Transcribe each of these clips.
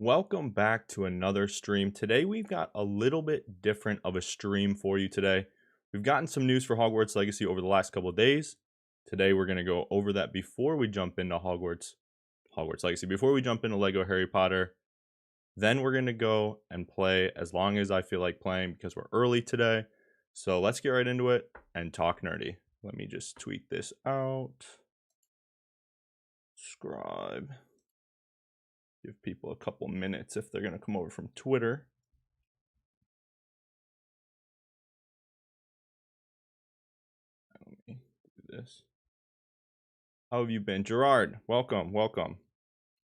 Welcome back to another stream. Today we've got a little bit different of a stream for you today. We've gotten some news for Hogwarts Legacy over the last couple of days. Today we're going to go over that before we jump into Hogwarts Legacy, before we jump into Lego Harry Potter. Then we're going to go and play as long as I feel like playing because we're early today. So let's get right into it and talk nerdy. Let me just tweet this out. Subscribe. Give people a couple minutes if they're going to come over from Twitter. Let me do this. How have you been? Gerard, welcome.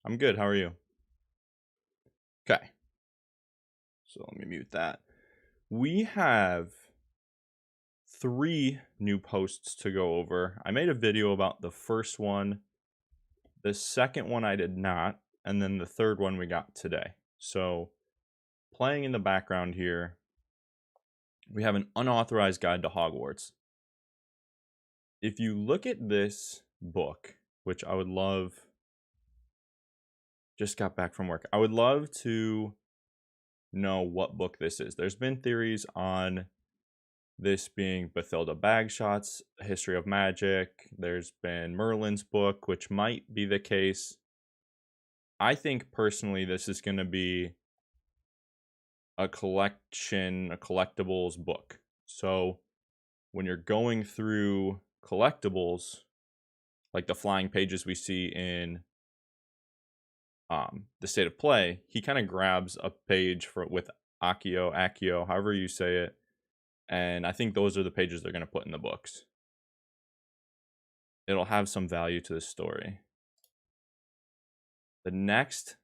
I'm good. How are you? Okay. So let me mute that. We have 3 new posts to go over. I made a video about the first one. The second one I did not. And then the third one we got today. So playing in the background here, we have an unauthorized guide to Hogwarts. If you look at this book, which I would love, just got back from work, I would love to know what book this is. There's been theories on this being Bathilda Bagshot's History of Magic. There's been Merlin's book, which might be the case. I think personally this is going to be a collectibles book. So when you're going through collectibles, like the flying pages we see in the State of Play, he kind of grabs a page with Accio, however you say it, and I think those are the pages they're going to put in the books. It'll have some value to the story. The next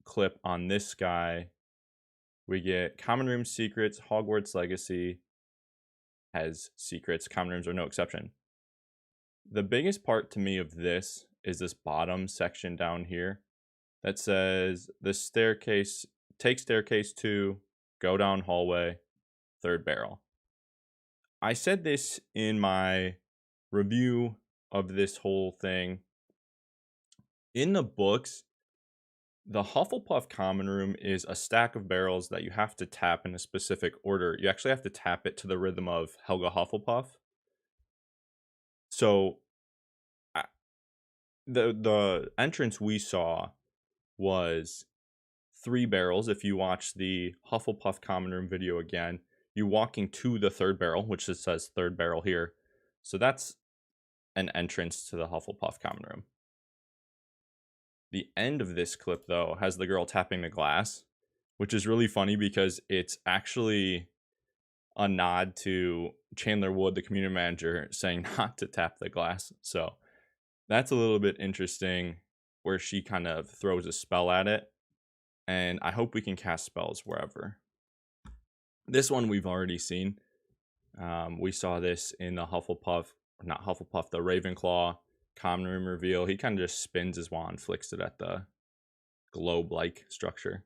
clip on this guy, we get Common Room Secrets. Hogwarts Legacy has secrets. Common Rooms are no exception. The biggest part to me of this is this bottom section down here that says the staircase, take staircase 2, go down hallway, third barrel. I said this in my review of this whole thing. In the books, the Hufflepuff common room is a stack of barrels that you have to tap in a specific order. You actually have to tap it to the rhythm of Helga Hufflepuff. So the entrance we saw was 3 barrels. If you watch the Hufflepuff common room video again, you're walking to the third barrel, which just says third barrel here. So that's an entrance to the Hufflepuff common room. The end of this clip, though, has the girl tapping the glass, which is really funny because it's actually a nod to Chandler Wood, the community manager, saying not to tap the glass. So that's a little bit interesting where she kind of throws a spell at it. And I hope we can cast spells wherever. This one we've already seen. We saw this in the the Ravenclaw common room reveal. He kind of just spins his wand, flicks it at the globe-like structure.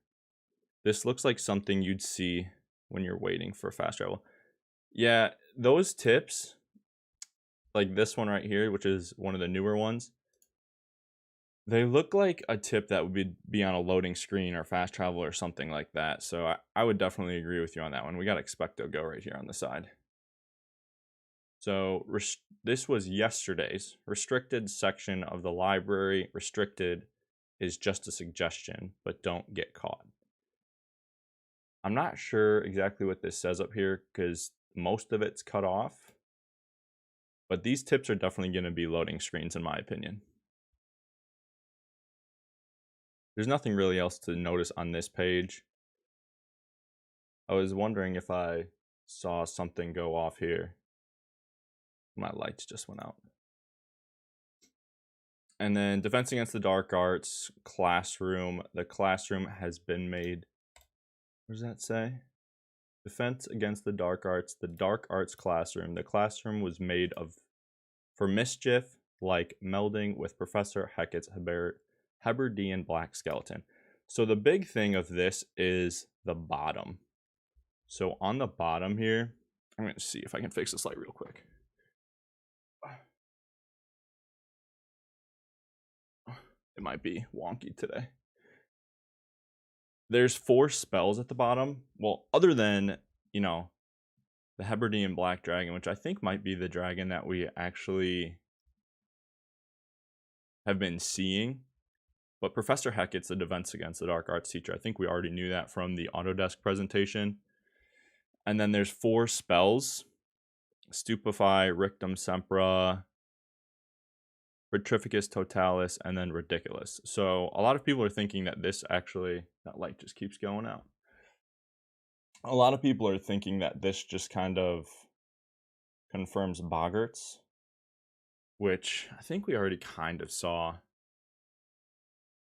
This looks like something you'd see when you're waiting for fast travel. Yeah, those tips, like this one right here, which is one of the newer ones, they look like a tip that would be on a loading screen or fast travel or something like that. So I would definitely agree with you on that one. We got Expecto Go right here on the side. So this was yesterday's restricted section of the library. Restricted is just a suggestion, but don't get caught. I'm not sure exactly what this says up here because most of it's cut off. But these tips are definitely going to be loading screens in my opinion. There's nothing really else to notice on this page. I was wondering if I saw something go off here. My lights just went out. And then Defense Against the Dark Arts classroom. The classroom has been made. What does that say? Defense Against the Dark Arts classroom. The classroom was made for mischief, like melding with Professor Hecat's Hebridean black skeleton. So the big thing of this is the bottom. So on the bottom here, I'm going to see if I can fix this light real quick. It might be wonky today. there's 4 spells at the bottom. Well, other than, you know, the Hebridean Black Dragon, which I think might be the dragon that we actually have been seeing. But Professor Hackett's the defense against the Dark Arts teacher. I think we already knew that from the Autodesk presentation. And then there's 4 spells. Stupefy, Rictum Sempra, Petrificus Totalis, and then Ridiculous. So a lot of people are thinking that this actually... That light just keeps going out. A lot of people are thinking that this just kind of confirms Boggarts, which I think we already kind of saw.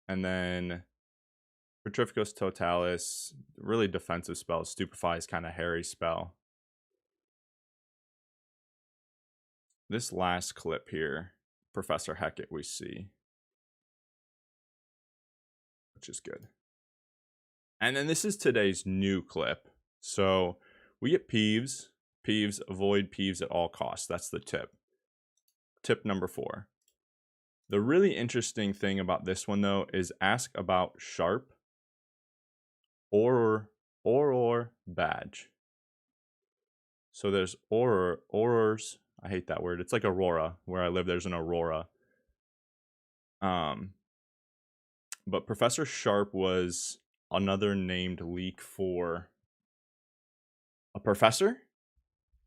And then Petrificus Totalis, really defensive spell. Stupefy is kind of hairy spell. This last clip here, Professor Hackett we see, which is good. And then this is today's new clip. So we get Peeves. Peeves, avoid Peeves at all costs. That's the tip. Tip number 4. The really interesting thing about this one, though, is ask about Sharp or badge. So there's Aurors. I hate that word. It's like Aurora. Where I live, there's an Aurora. But Professor Sharp was another named leak for a professor.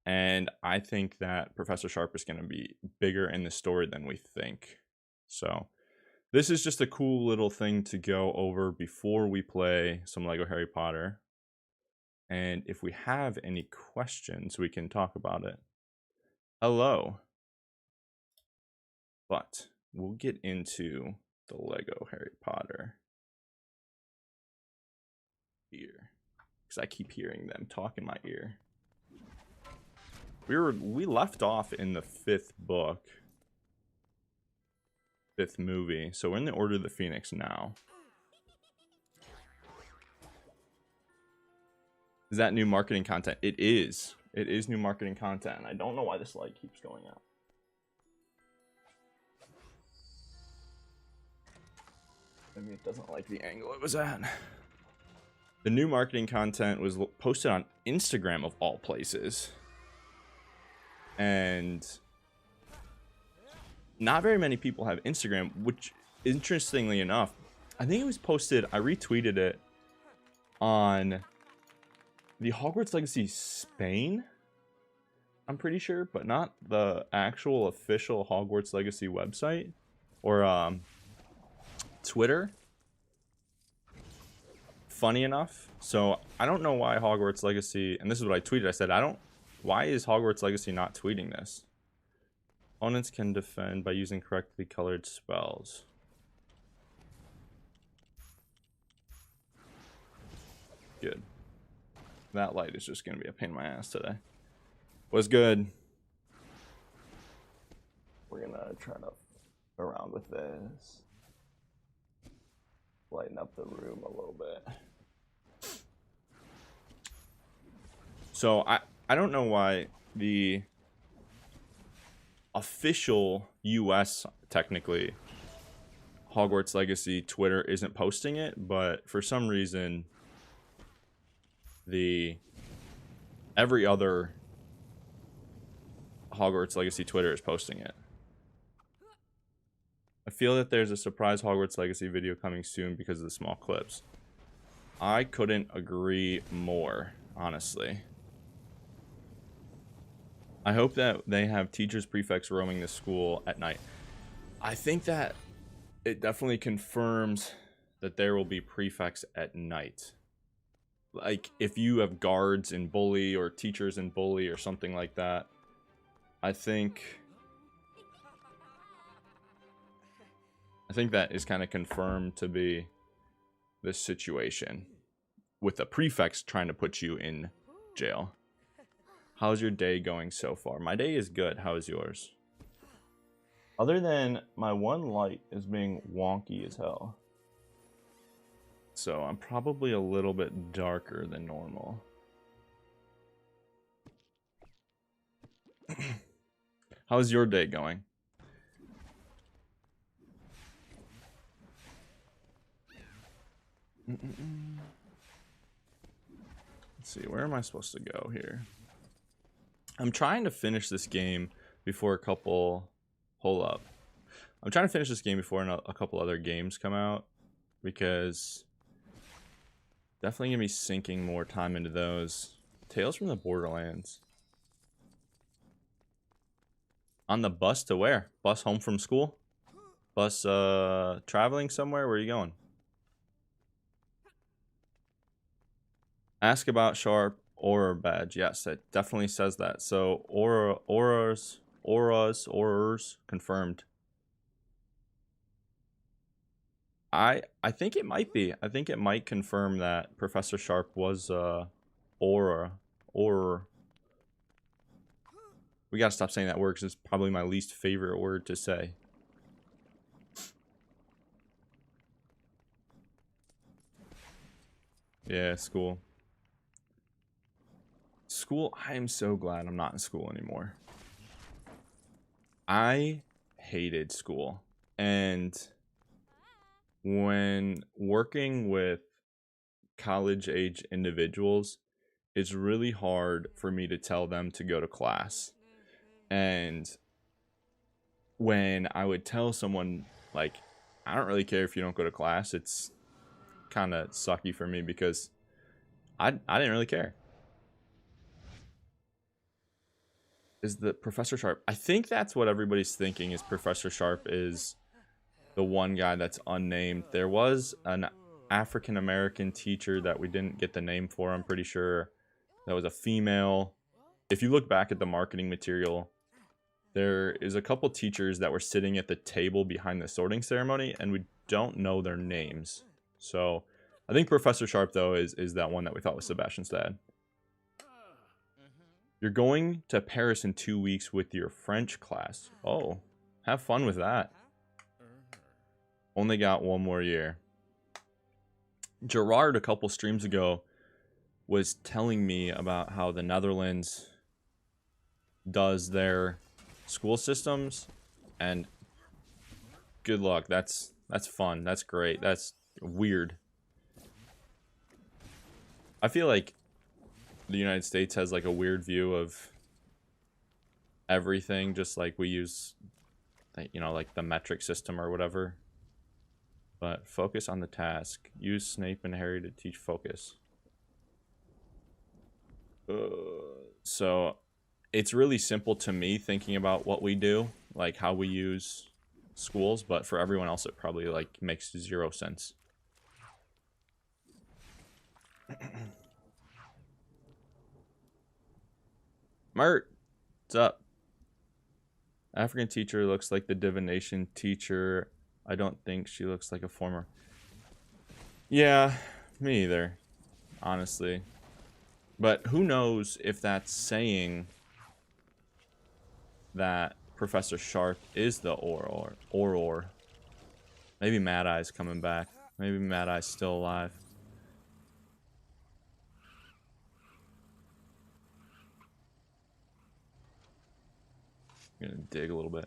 And I think that Professor Sharp is going to be bigger in the story than we think. So this is just a cool little thing to go over before we play some Lego Harry Potter. And if we have any questions, we can talk about it. Hello. But we'll get into the Lego Harry Potter here, because I keep hearing them talk in my ear. We left off in the 5th book, 5th movie, so we're in the Order of the Phoenix now. Is that new marketing content? It is. It is new marketing content. I don't know why this light keeps going out. Maybe it doesn't like the angle it was at. The new marketing content was posted on Instagram of all places. And not very many people have Instagram, which, interestingly enough, I think it was posted, I retweeted it on the Hogwarts Legacy Spain, I'm pretty sure, but not the actual official Hogwarts Legacy website or Twitter. Funny enough, so I don't know why Hogwarts Legacy, and this is what I tweeted, I said, why is Hogwarts Legacy not tweeting this? Opponents can defend by using correctly colored spells. Good. That light is just going to be a pain in my ass today. Was good. We're going to try to around with this. Lighten up the room a little bit. So I don't know why the official US, technically, Hogwarts Legacy Twitter isn't posting it, but for some reason every other Hogwarts Legacy Twitter is posting it. I feel that there's a surprise Hogwarts Legacy video coming soon because of the small clips. I couldn't agree more, honestly. I hope that they have teachers, prefects roaming the school at night. I think that it definitely confirms that there will be prefects at night. Like, if you have guards in Bully or teachers in Bully or something like that, I think that is kind of confirmed to be this situation with the prefects trying to put you in jail. How's your day going so far? My day is good. How is yours? Other than my one light is being wonky as hell. So I'm probably a little bit darker than normal. How's your day going? Let's see, where am I supposed to go here? I'm trying to finish this game before a couple... Hold up. I'm trying to finish this game before a couple other games come out, because definitely gonna be sinking more time into those. Tales from the Borderlands. On the bus to where? Bus home from school? Bus traveling somewhere? Where are you going? Ask about Sharp Aura badge. Yes, it definitely says that. So auras confirmed. I think it might be. I think it might confirm that Professor Sharp was aura. We gotta stop saying that word because it's probably my least favorite word to say. Yeah, school. School, I am so glad I'm not in school anymore. I hated school. And when working with college age individuals, it's really hard for me to tell them to go to class. And when I would tell someone, like, I don't really care if you don't go to class, it's kind of sucky for me because I didn't really care. Is the Professor Sharp? I think that's what everybody's thinking, is Professor Sharp is the one guy that's unnamed. There was an African American teacher that we didn't get the name for, I'm pretty sure. That was a female. If you look back at the marketing material, there is a couple teachers that were sitting at the table behind the sorting ceremony, and we don't know their names. So I think Professor Sharp, though, is that one that we thought was Sebastian's dad. You're going to Paris in 2 weeks with your French class. Oh, have fun with that. Only got one more year. Gerard, a couple streams ago, was telling me about how the Netherlands does their school systems, and good luck. That's fun. That's great. That's weird. I feel like the United States has like a weird view of everything, just like we use, you know, like the metric system or whatever. But focus on the task. Use Snape and Harry to teach focus. So it's really simple to me thinking about what we do, like how we use schools, but for everyone else it probably like makes 0 sense. Mert, what's up? African teacher looks like the divination teacher. I don't think she looks like a former. Yeah, me either, honestly. But who knows if that's saying that Professor Sharp is the Auror. Maybe Mad Eye's coming back. Maybe Mad Eye's still alive. I'm gonna dig a little bit.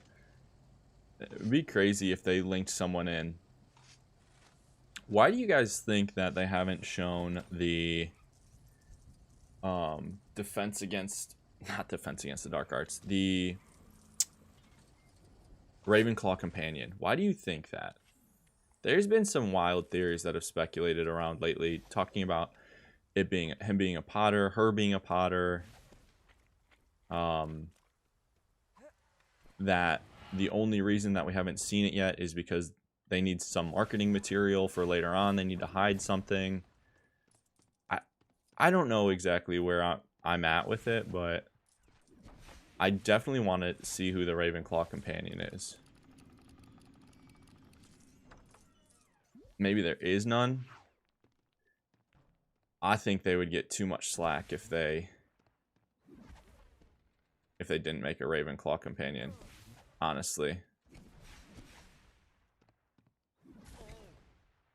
It would be crazy if they linked someone in. Why do you guys think that they haven't shown the defense against the dark arts, the Ravenclaw companion? Why do you think that? There's been some wild theories that have speculated around lately, talking about it being him being a Potter, her being a Potter. That the only reason that we haven't seen it yet is because they need some marketing material for later on. They need to hide something. I don't know exactly where I'm at with it, but I definitely want to see who the Ravenclaw companion is. Maybe there is none. I think they would get too much slack if they didn't make a Ravenclaw companion, honestly.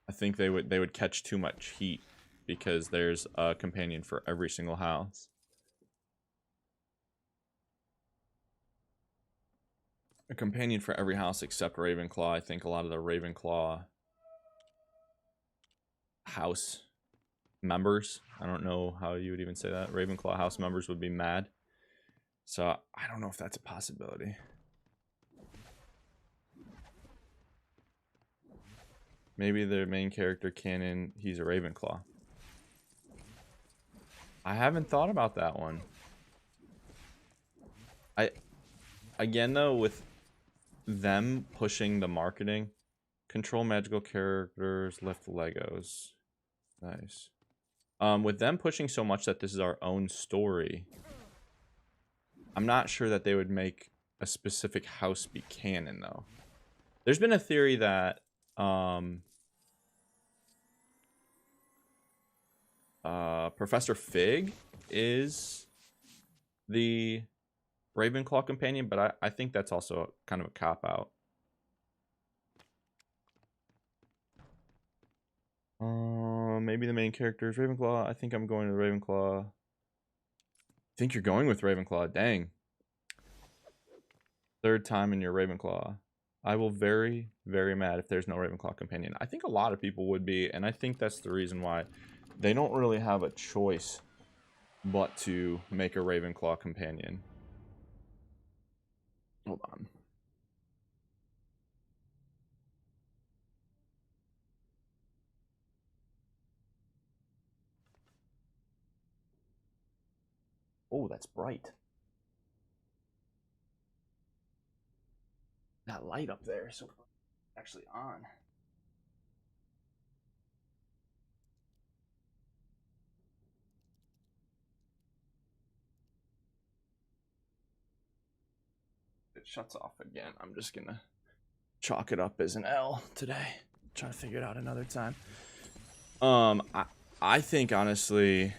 I think they would catch too much heat because there's a companion for every single house. A companion for every house except Ravenclaw. I think a lot of the Ravenclaw house members. I don't know how you would even say that. Ravenclaw house members would be mad. So I don't know if that's a possibility. Maybe the main character canon, he's a Ravenclaw. I haven't thought about that one. Again though, with them pushing the marketing, control magical characters, lift Legos. Nice. With them pushing so much that this is our own story, I'm not sure that they would make a specific house be canon though. There's been a theory that Professor Fig is the Ravenclaw companion, but I think that's also kind of a cop-out. Maybe the main character is Ravenclaw. I think I'm going to Ravenclaw. I think you're going with Ravenclaw. Dang. Third time in your Ravenclaw. I will very, very mad if there's no Ravenclaw companion. I think a lot of people would be, and I think that's the reason why they don't really have a choice but to make a Ravenclaw companion. Hold on. Oh, that's bright. That light up there, so actually on. It shuts off again. I'm just gonna chalk it up as an L today. Try to figure it out another time. I think honestly,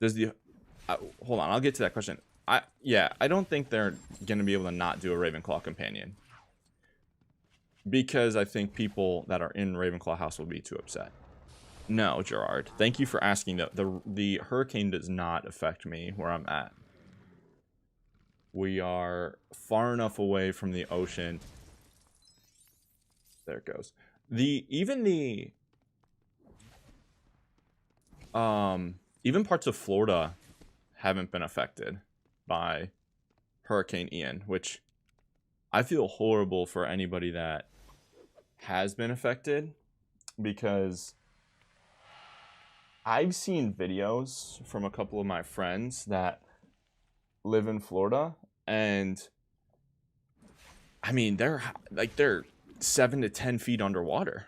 does the hold on? I'll get to that question. I don't think they're gonna be able to not do a Ravenclaw companion, because I think people that are in Ravenclaw house will be too upset. No, Gerard. Thank you for asking. The hurricane does not affect me where I'm at. We are far enough away from the ocean. There it goes. Even parts of Florida haven't been affected by Hurricane Ian, which I feel horrible for anybody that has been affected, because I've seen videos from a couple of my friends that live in Florida, and I mean they're 7 to 10 feet underwater.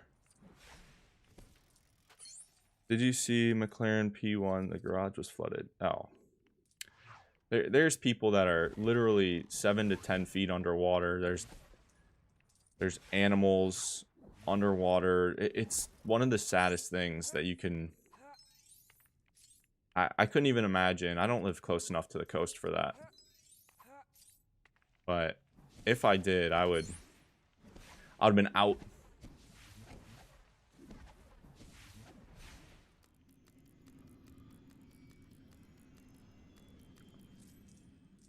Did you see McLaren P1? The garage was flooded. Oh, there's people that are literally 7 to 10 feet underwater. There's animals underwater. It's one of the saddest things that you can. I couldn't even imagine. I don't live close enough to the coast for that. But if I did, I would have been out.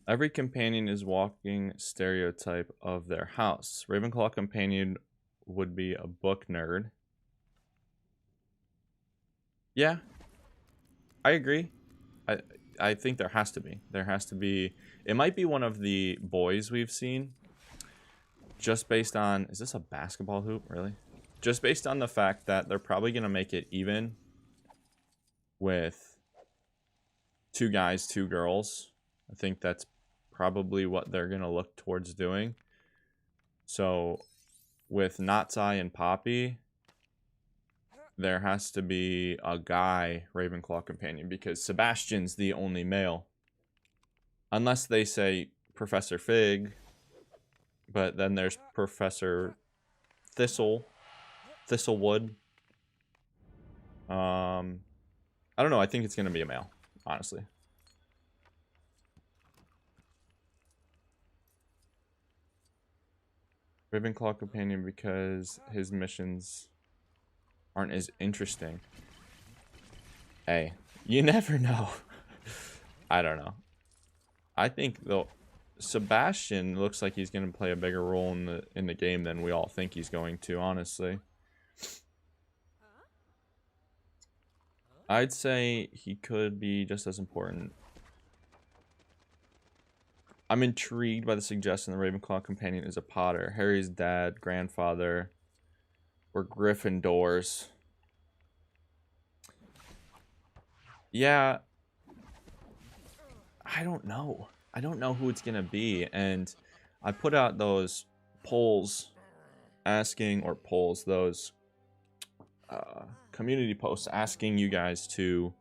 Every companion is walking stereotype of their house. Ravenclaw companion would be a book nerd. Yeah, I agree. I think there has to be. There has to be. It might be one of the boys we've seen. Just based on... Is this a basketball hoop? Really? Just based on the fact that they're probably going to make it even with 2 guys, 2 girls. I think that's probably what they're going to look towards doing. So with Natsai and Poppy, there has to be a guy Ravenclaw companion, because Sebastian's the only male. Unless they say Professor Fig, but then there's Professor Thistlewood. I don't know. I think it's going to be a male, honestly. Ravenclaw companion because his missions aren't as interesting. Hey, you never know. I don't know. I think though Sebastian looks like he's going to play a bigger role in the game than we all think he's going to, honestly. I'd say he could be just as important. I'm intrigued by the suggestion the Ravenclaw companion is a Potter. Harry's dad, grandfather, or Gryffindors. Yeah, I don't know. I don't know who it's gonna be, and I put out those polls asking, or polls, those community posts asking you guys to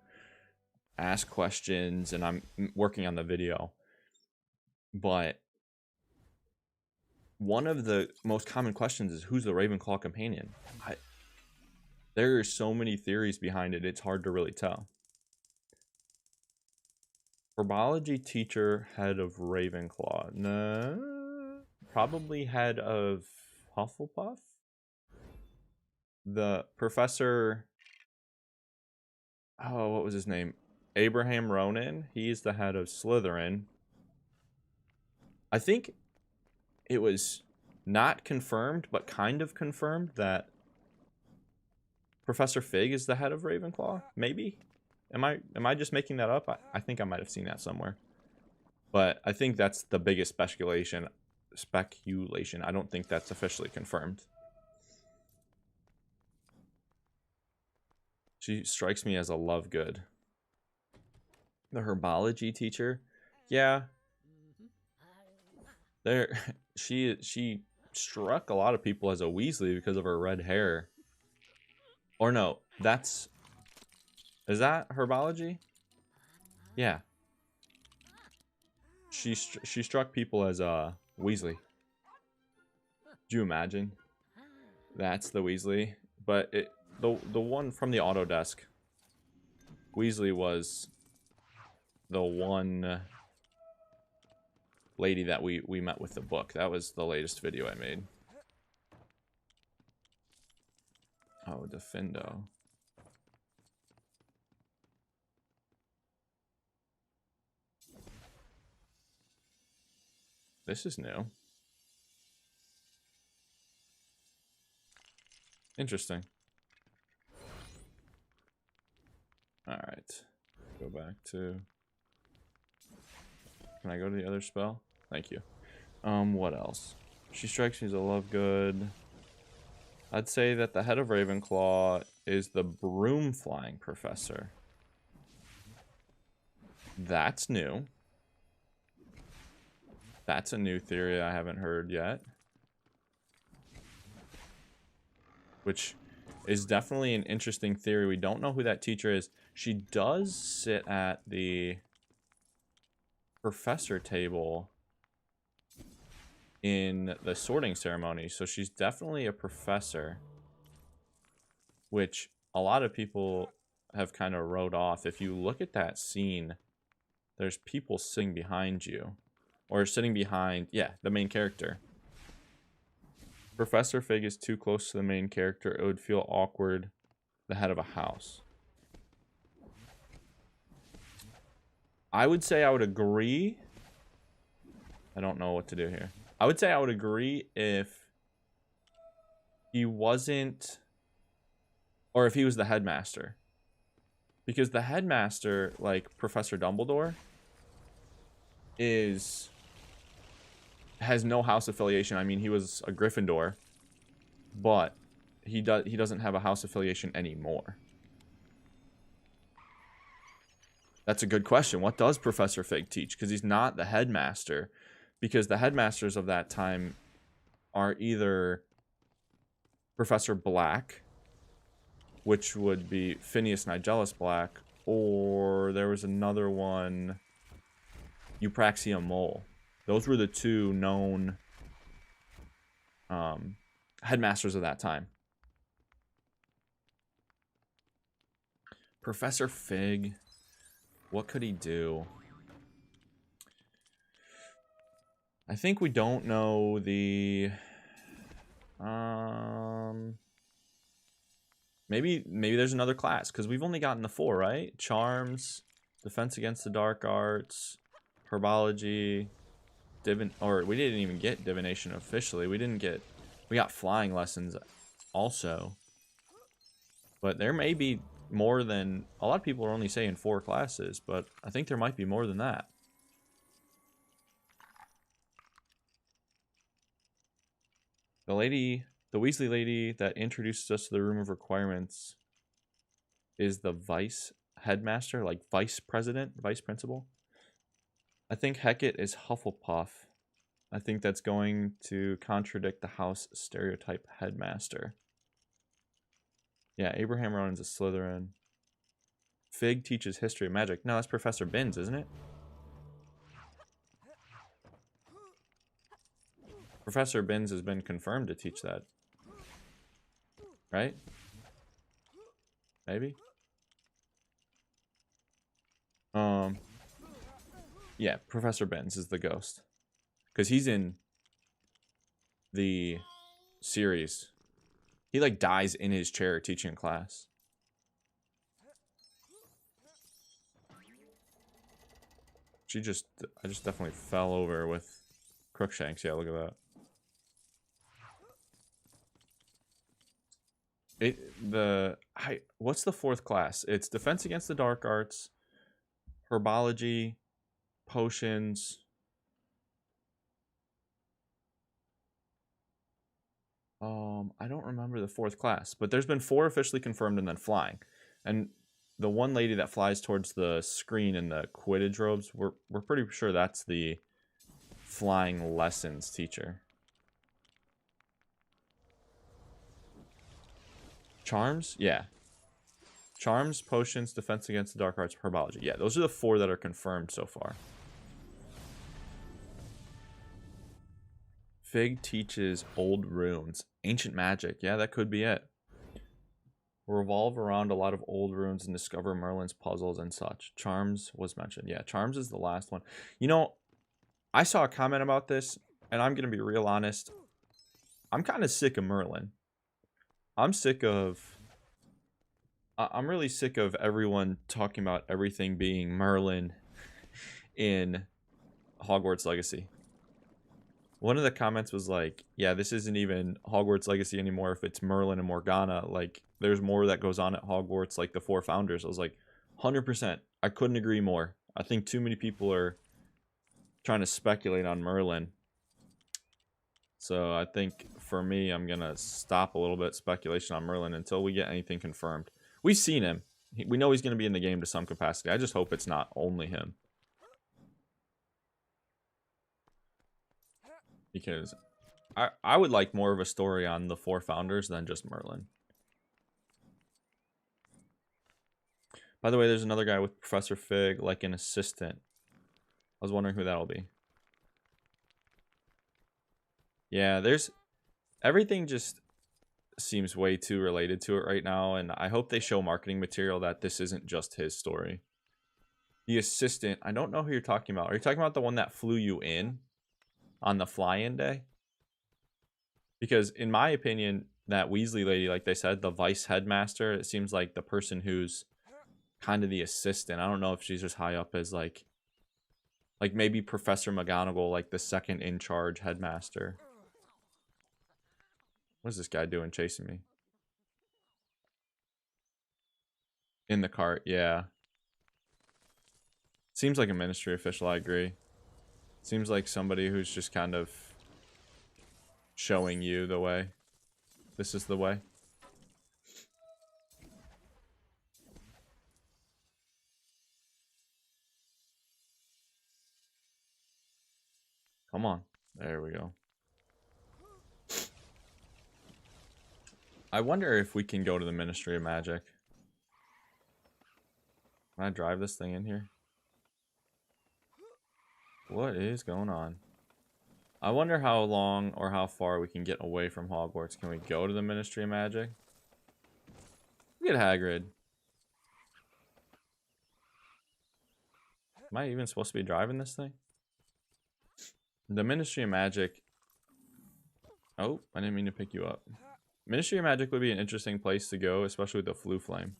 ask questions, and I'm working on the video. But one of the most common questions is, who's the Ravenclaw companion? There are so many theories behind it, it's hard to really tell. Herbology teacher, head of Ravenclaw. No, probably head of Hufflepuff. The professor, oh, what was his name? Abraham Ronan. He's the head of Slytherin. I think it was not confirmed, but kind of confirmed that Professor Fig is the head of Ravenclaw. Maybe. Am I just making that up? I think I might have seen that somewhere. But I think that's the biggest speculation. I don't think that's officially confirmed. She strikes me as a Lovegood. The herbology teacher? Yeah. She struck a lot of people as a Weasley because of her red hair. Or no, is that herbology? Yeah. She struck people as Weasley. Do you imagine? That's the Weasley. But the one from the Autodesk, Weasley was the one lady that we met with the book. That was the latest video I made. Oh, Defendo. This is new. Interesting. Alright. Go back to... Can I go to the other spell? Thank you. What else? She strikes me as a Lovegood. I'd say that the head of Ravenclaw is the broom flying professor. That's new. That's a new theory I haven't heard yet. Which is definitely an interesting theory. We don't know who that teacher is. She does sit at the professor table in the sorting ceremony, so she's definitely a professor, which a lot of people have kind of wrote off. If you look at that scene, there's people sitting behind you, or sitting behind, yeah, the main character. Professor Fig is too close to the main character. It would feel awkward, the head of a house. I would say I would agree. I don't know what to do here. I would say I would agree if he wasn't, or if he was the headmaster. Because the headmaster, like Professor Dumbledore, has no house affiliation. I mean, he was a Gryffindor, but he doesn't have a house affiliation anymore. That's a good question. What does Professor Fig teach? Because he's not the headmaster. Because the headmasters of that time are either Professor Black, which would be Phineas Nigellus Black, or there was another one, Eupraxia Mole. Those were the two known headmasters of that time. Professor Fig, what could he do? I think we don't know the... Maybe there's another class, because we've only gotten the 4, right? Charms, Defense Against the Dark Arts, Herbology, we didn't even get Divination officially. We got Flying Lessons also. But there may be more than... A lot of people are only saying 4 classes, but I think there might be more than that. The Weasley lady that introduces us to the room of requirements is the vice headmaster, like vice president, vice principal. I think Hecate is Hufflepuff. I think that's going to contradict the house stereotype headmaster. Yeah, Abraham Rowan's a Slytherin. Fig teaches history of magic. No, that's Professor Binns, isn't it? Professor Binns has been confirmed to teach that. Right? Maybe? Yeah, Professor Binns is the ghost. Because he's in the series. He, like, dies in his chair teaching class. I just definitely fell over with Crookshanks. Yeah, look at that. What's the 4th class? It's Defense Against the Dark Arts, Herbology, Potions. I don't remember the 4th class, but there's been 4 officially confirmed and then flying. And the one lady that flies towards the screen in the Quidditch robes, we're pretty sure that's the flying lessons teacher. Charms? Yeah. Charms, Potions, Defense Against the Dark Arts, Herbology. Yeah, those are the 4 that are confirmed so far. Fig teaches old runes. Ancient magic. Yeah, that could be it. Revolve around a lot of old runes and discover Merlin's puzzles and such. Charms was mentioned. Yeah, Charms is the last one. You know, I saw a comment about this, and I'm going to be real honest. I'm kind of sick of Merlin. I'm really sick of everyone talking about everything being Merlin in Hogwarts Legacy. One of the comments was like, yeah, this isn't even Hogwarts Legacy anymore if it's Merlin and Morgana. Like, there's more that goes on at Hogwarts, like the 4 founders. I was like, 100%. I couldn't agree more. I think too many people are trying to speculate on Merlin. So I think, for me, I'm going to stop a little bit speculation on Merlin until we get anything confirmed. We've seen him. We know he's going to be in the game to some capacity. I just hope it's not only him. Because I would like more of a story on the 4 founders than just Merlin. By the way, there's another guy with Professor Fig, like an assistant. I was wondering who that'll be. Yeah, everything just seems way too related to it right now, and I hope they show marketing material that this isn't just his story. The assistant, I don't know who you're talking about. Are you talking about the one that flew you in on the fly-in day? Because in my opinion, that Weasley lady, like they said, the vice headmaster, it seems like the person who's kind of the assistant. I don't know if she's as high up as like maybe Professor McGonagall, like the second in charge headmaster. What is this guy doing chasing me? In the cart, yeah. Seems like a ministry official, I agree. Seems like somebody who's just kind of showing you the way. This is the way. Come on. There we go. I wonder if we can go to the Ministry of Magic. Can I drive this thing in here? What is going on? I wonder how long or how far we can get away from Hogwarts. Can we go to the Ministry of Magic? Look at Hagrid. Am I even supposed to be driving this thing? The Ministry of Magic... Oh, I didn't mean to pick you up. Ministry of Magic would be an interesting place to go, especially with the Floo Flame.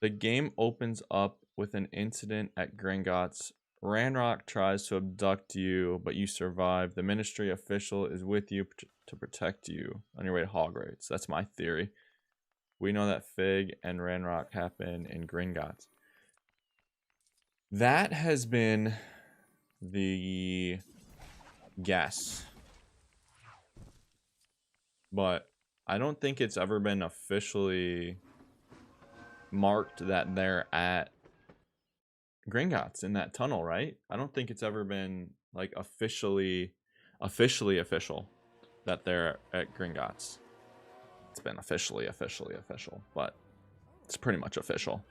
The game opens up with an incident at Gringotts. Ranrock tries to abduct you, but you survive. The Ministry official is with you to protect you on your way to Hogwarts. That's my theory. We know that Fig and Ranrock happen in Gringotts. That has been the guess. But I don't think it's ever been officially marked that they're at Gringotts in that tunnel, right? I don't think it's ever been like officially official that they're at Gringotts. It's been official, but it's pretty much official.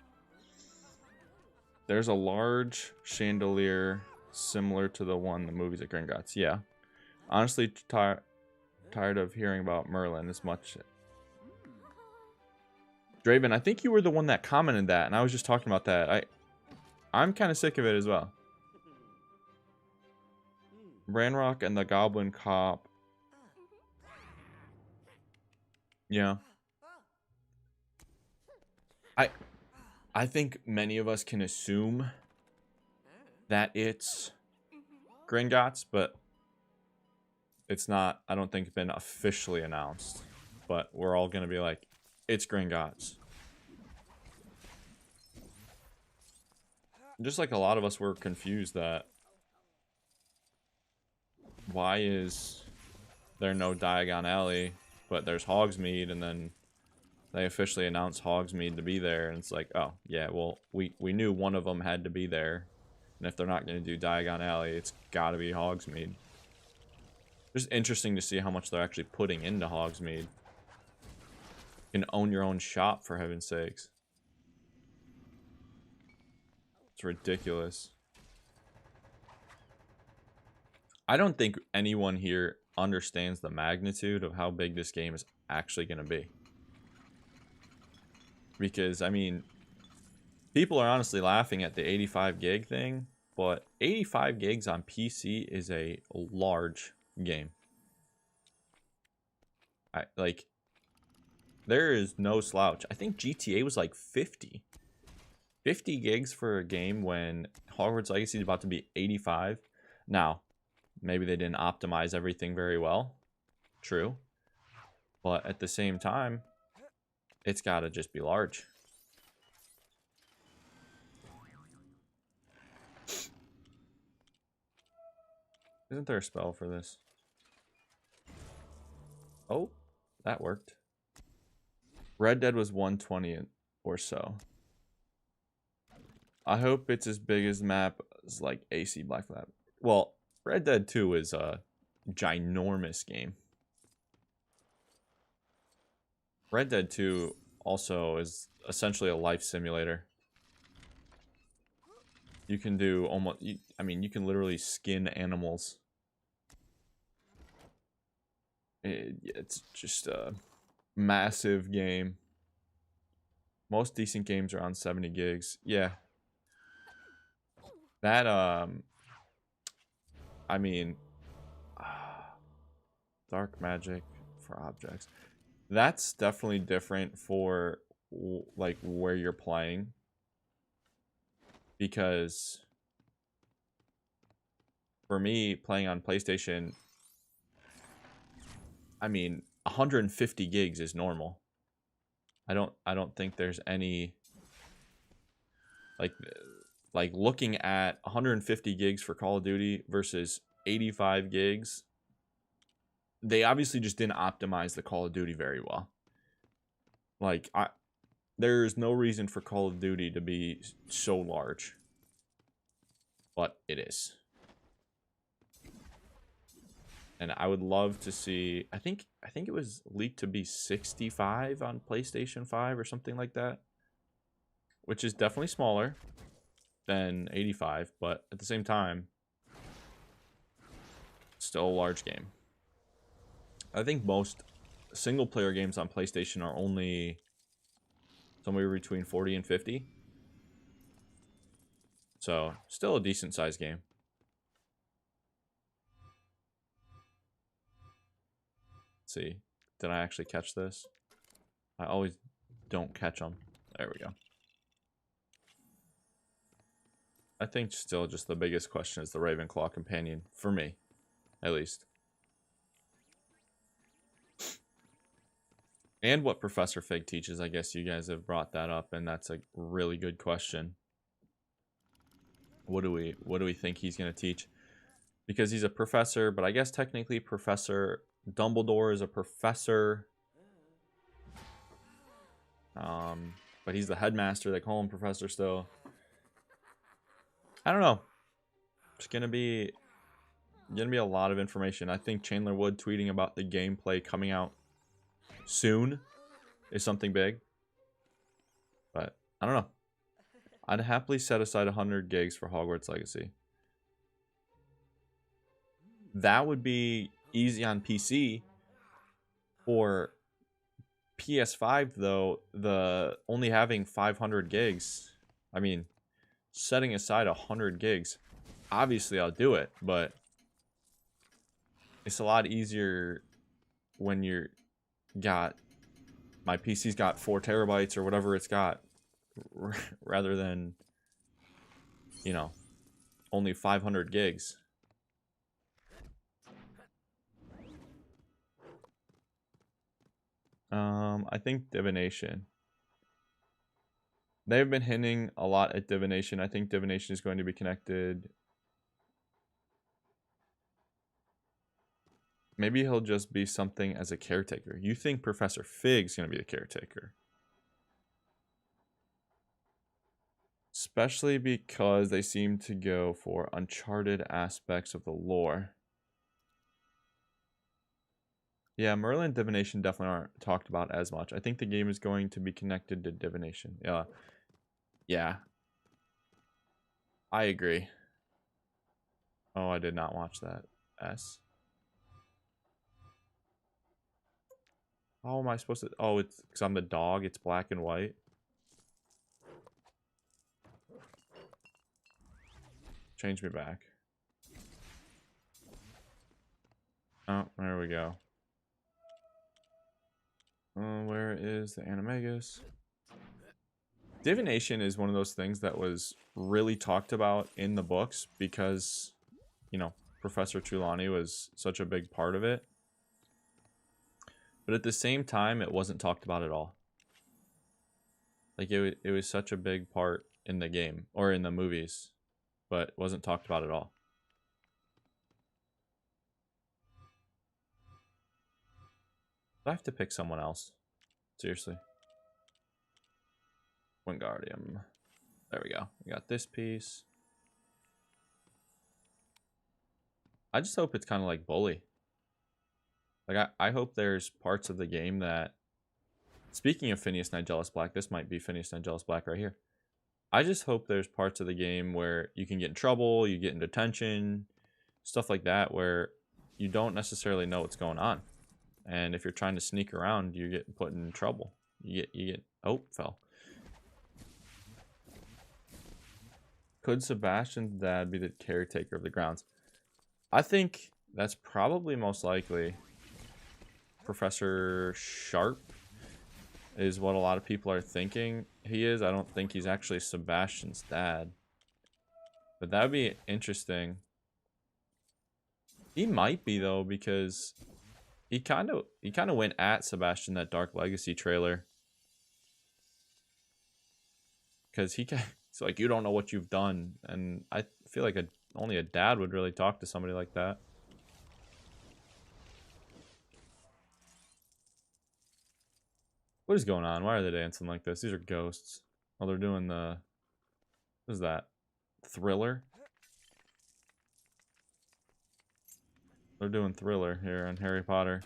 There's a large chandelier similar to the one in the movies at Gringotts. Yeah. Honestly, tired of hearing about Merlin as much. Draven, I think you were the one that commented that, and I was just talking about that. I'm kind of sick of it as well. Ranrock and the Goblin Cop. Yeah. I think many of us can assume that it's Gringotts, but it's not, I don't think, been officially announced. But we're all going to be like, it's Gringotts. Just like a lot of us were confused that why is there no Diagon Alley, but there's Hogsmeade, and then they officially announced Hogsmeade to be there, and it's like, oh, yeah, well, we knew one of them had to be there, and if they're not going to do Diagon Alley, it's got to be Hogsmeade. Just interesting to see how much they're actually putting into Hogsmeade. You can own your own shop, for heaven's sakes. It's ridiculous. I don't think anyone here understands the magnitude of how big this game is actually going to be. Because, I mean, people are honestly laughing at the 85 gig thing, but 85 gigs on PC is a large game. There is no slouch. I think GTA was like 50. 50 gigs for a game when Hogwarts Legacy is about to be 85. Now, maybe they didn't optimize everything very well. True. But at the same time, it's got to just be large. Isn't there a spell for this? Oh, that worked. Red Dead was 120 or so. I hope it's as big as the map as like AC Black Flag. Well, Red Dead 2 is a ginormous game. Red Dead 2 also is essentially a life simulator. You can do almost, I mean, you can literally skin animals. It's just a massive game. Most decent games are on 70 gigs. Yeah. That, I mean, dark magic for objects. That's definitely different for, like, where you're playing. Because for me, playing on PlayStation, I mean, 150 gigs is normal. I don't think there's any like looking at 150 gigs for Call of Duty versus 85 gigs. They obviously just didn't optimize the Call of Duty very well. Like, there's no reason for Call of Duty to be so large, but it is. And I would love to see, I think it was leaked to be 65 on PlayStation 5 or something like that, which is definitely smaller than 85, but at the same time, still a large game. I think most single player games on PlayStation are only somewhere between 40 and 50. So, still a decent sized game. Let's see. Did I actually catch this? I always don't catch them. There we go. I think still just the biggest question is the Ravenclaw companion, for me, at least. And what Professor Fig teaches, I guess you guys have brought that up, and that's a really good question. What do we think he's going to teach? Because he's a professor, but I guess technically Professor Dumbledore is a professor. But he's the headmaster. They call him professor still. I don't know. It's gonna be a lot of information. I think Chandler Wood tweeting about the gameplay coming out soon is something big. But I don't know. I'd happily set aside 100 gigs for Hogwarts Legacy. That would be easy on PC. For PS5 though, the only having 500 gigs, I mean, setting aside 100 gigs, obviously I'll do it, but it's a lot easier when you're got, my PC's got 4 terabytes or whatever it's got, rather than, you know, only 500 gigs. I think divination. They've been hinting a lot at divination. I think divination is going to be connected. Maybe he'll just be something as a caretaker. You think Professor Fig's going to be the caretaker? Especially because they seem to go for uncharted aspects of the lore. Yeah, Merlin and divination definitely aren't talked about as much. I think the game is going to be connected to divination. Yeah. I agree. Oh, I did not watch that. S. How am I supposed to? Oh, it's because I'm the dog. It's black and white. Change me back. Oh, there we go. Where is the Animagus? Divination is one of those things that was really talked about in the books because, you know, Professor Trelawney was such a big part of it. But at the same time, it wasn't talked about at all. Like, it was such a big part in the game, or in the movies, but wasn't talked about at all. I have to pick someone else. Seriously. Wingardium. There we go. We got this piece. I just hope it's kind of like Bully. Like, I hope there's parts of the game that... Speaking of Phineas Nigellus Black, this might be Phineas Nigellus Black right here. I just hope there's parts of the game where you can get in trouble, you get in detention, stuff like that, where you don't necessarily know what's going on. And if you're trying to sneak around, you get put in trouble. You get oh, fell. Could Sebastian's dad be the caretaker of the grounds? I think that's probably most likely. Professor Sharp is what a lot of people are thinking he is. I don't think he's actually Sebastian's dad. But that would be interesting. He might be though, because he kind of went at Sebastian that Dark Legacy trailer. Because he's like, you don't know what you've done, and I feel like only a dad would really talk to somebody like that. What is going on? Why are they dancing like this? These are ghosts. Oh, they're doing the... What is that? Thriller? They're doing Thriller here on Harry Potter.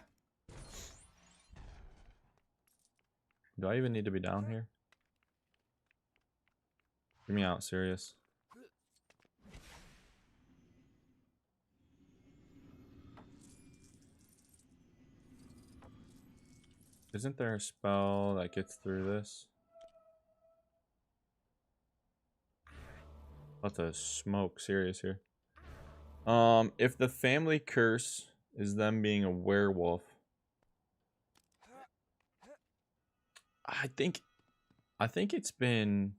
Do I even need to be down here? Get me out, serious. Isn't there a spell that gets through this? Lots of smoke, serious here. If the family curse is them being a werewolf, I think it's been...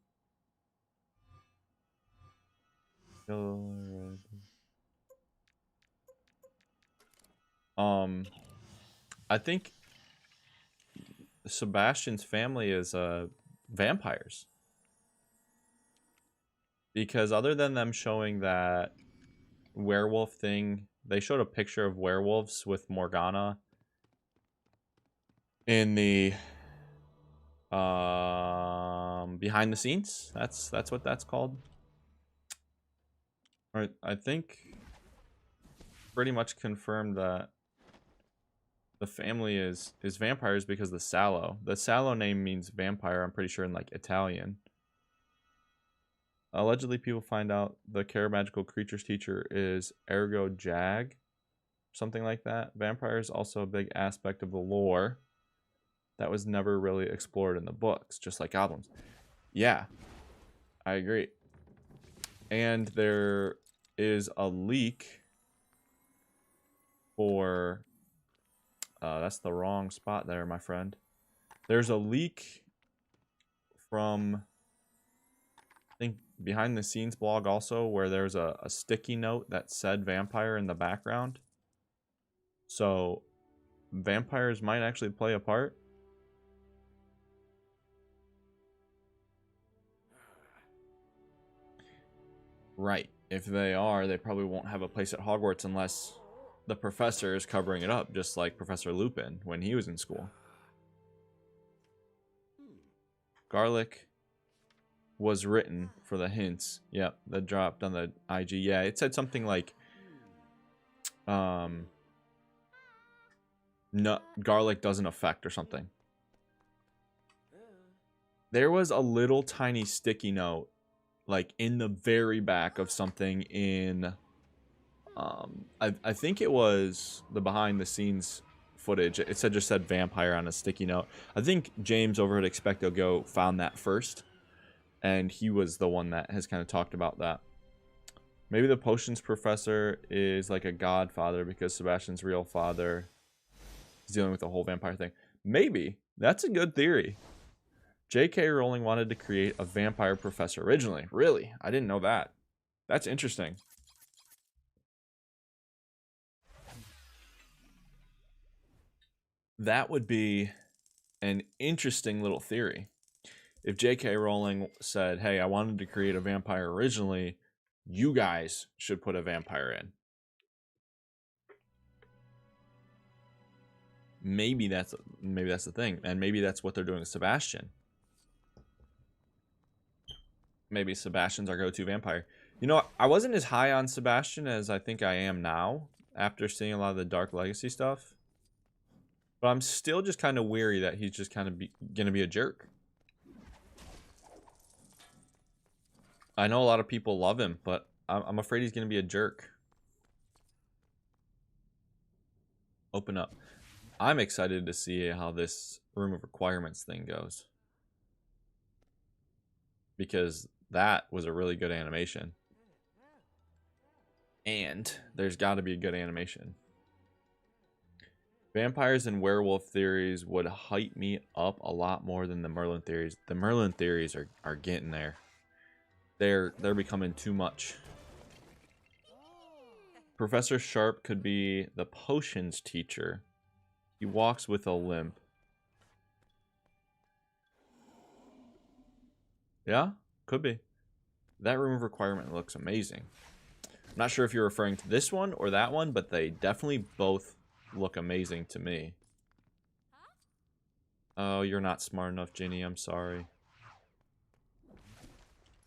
I think Sebastian's family is vampires. Because other than them showing that werewolf thing, they showed a picture of werewolves with Morgana in the behind the scenes. That's what that's called. All right, I think pretty much confirmed that the family is vampires because the Sallow. The Sallow name means vampire, I'm pretty sure, in like Italian. Allegedly, people find out the Magical Creatures teacher is Ergo Jag, something like that. Vampire is also a big aspect of the lore that was never really explored in the books, just like goblins. Yeah, I agree. And there is a leak for... that's the wrong spot there, my friend. There's a leak from... I think behind the scenes blog also, where there's a sticky note that said vampire in the background. So vampires might actually play a part. Right. If they are, they probably won't have a place at Hogwarts unless the professor is covering it up, just like Professor Lupin when he was in school. Garlic was written for the hints. Yep, that dropped on the IG. Yeah, it said something like no, garlic doesn't affect or something. There was a little tiny sticky note like in the very back of something in I think it was the behind the scenes footage. It just said vampire on a sticky note. I think James over at Expecto Go found that first, and he was the one that has kind of talked about that. Maybe the potions professor is like a godfather because Sebastian's real father is dealing with the whole vampire thing. Maybe. That's a good theory. J.K. Rowling wanted to create a vampire professor originally. Really? I didn't know that. That's interesting. That would be an interesting little theory. If J.K. Rowling said, hey, I wanted to create a vampire originally, you guys should put a vampire in. Maybe that's the thing, and maybe that's what they're doing with Sebastian. Maybe Sebastian's our go-to vampire. You know, I wasn't as high on Sebastian as I think I am now after seeing a lot of the Dark Legacy stuff. But I'm still just kind of weary that he's just kind of gonna be a jerk. I know a lot of people love him, but I'm afraid he's gonna be a jerk. Open up. I'm excited to see how this Room of Requirements thing goes. Because that was a really good animation. And there's got to be a good animation. Vampires and werewolf theories would hype me up a lot more than the Merlin theories. The Merlin theories are getting there. They're becoming too much. Professor Sharp could be the potions teacher. He walks with a limp. Yeah, could be. That Room of Requirement looks amazing. I'm not sure if you're referring to this one or that one, but they definitely both look amazing to me. Oh, you're not smart enough, Ginny. I'm sorry.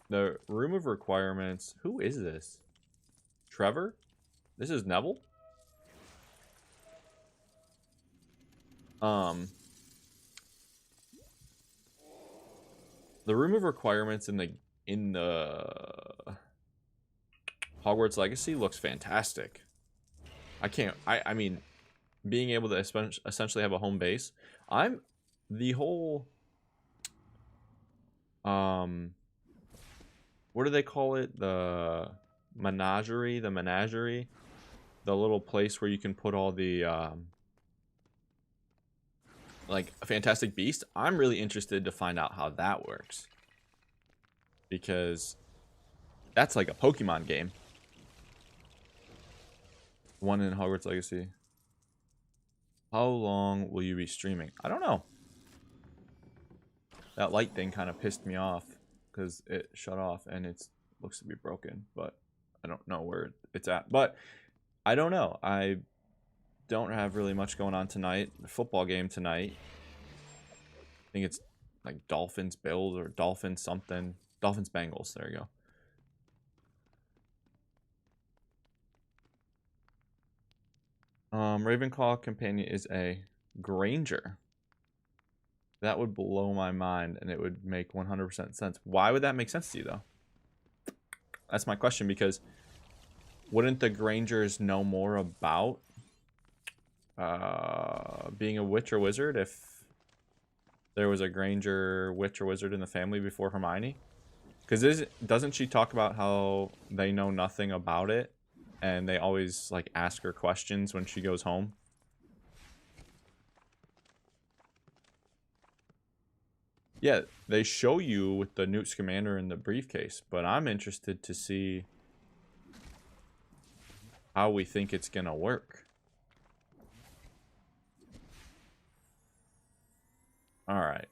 The Room of Requirements. Who is this? Trevor? This is Neville? The Room of Requirements in the Hogwarts Legacy looks fantastic. I mean, being able to essentially have a home base. The whole what do they call it? The menagerie, the little place where you can put all the like a Fantastic Beast. I'm really interested to find out how that works, because that's like a Pokemon game. One in Hogwarts Legacy. How long will you be streaming? I don't know. That light thing kind of pissed me off because it shut off and it looks to be broken, but I don't know where it's at. But I don't know. I don't have really much going on tonight. The football game tonight. I think it's like Dolphins Bills or Dolphins something. Dolphins Bengals. There you go. Ravenclaw companion is a Granger. That would blow my mind, and it would make 100% sense. Why would that make sense to you, though? That's my question, because wouldn't the Grangers know more about being a witch or wizard if there was a Granger witch or wizard in the family before Hermione? Because doesn't she talk about how they know nothing about it, and they always like ask her questions when she goes home? Yeah, they show you with the Newt Scamander in the briefcase, but I'm interested to see how we think it's gonna work. Alright.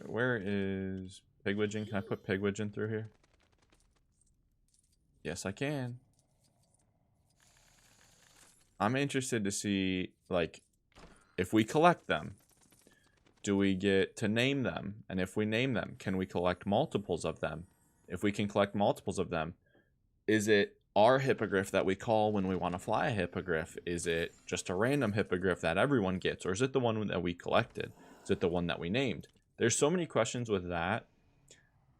Where is Pigwidgeon? Can I put Pigwidgeon through here? Yes, I can. I'm interested to see, like, if we collect them, do we get to name them? And if we name them, can we collect multiples of them? If we can collect multiples of them, is it our hippogriff that we call when we want to fly a hippogriff? Is it just a random hippogriff that everyone gets? Or is it the one that we collected? Is it the one that we named? There's so many questions with that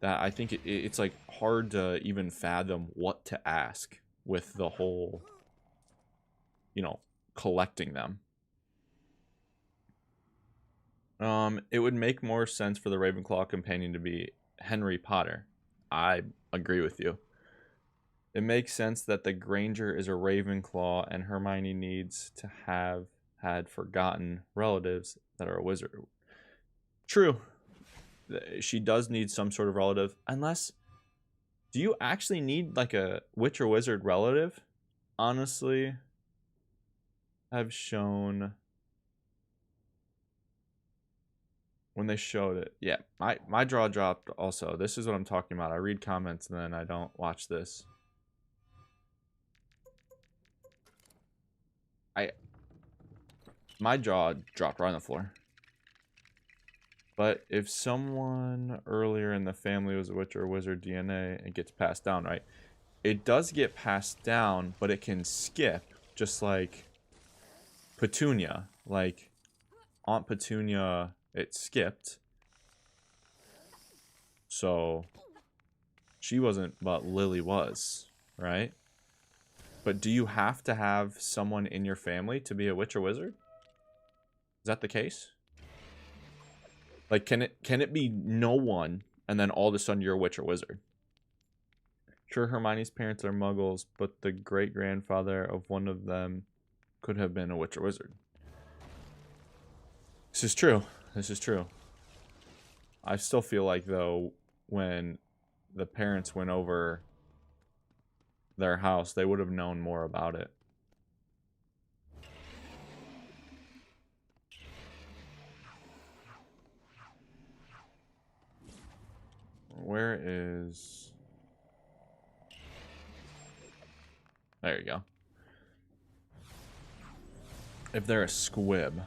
I think it's like hard to even fathom what to ask with the whole, you know, collecting them. It would make more sense for the Ravenclaw companion to be Henry Potter. I agree with you. It makes sense that the Granger is a Ravenclaw and Hermione needs to have had forgotten relatives that are a wizard. True. She does need some sort of relative. Unless, do you actually need like a witch or wizard relative? Honestly, I've shown... when they showed it. Yeah, my jaw dropped also. This is what I'm talking about. I read comments and then I don't watch this. My jaw dropped right on the floor. But if someone earlier in the family was a witch or wizard DNA, it gets passed down, right? It does get passed down, but it can skip, just like Petunia. Like, Aunt Petunia, it skipped. So, she wasn't, but Lily was, right? But do you have to have someone in your family to be a witch or wizard? Is that the case? Like, can it be no one, and then all of a sudden you're a witch or wizard? Sure, Hermione's parents are muggles, but the great-grandfather of one of them could have been a witch or wizard. This is true. This is true. I still feel like, though, when the parents went over their house, they would have known more about it. Where is... there you go. If they're a squib.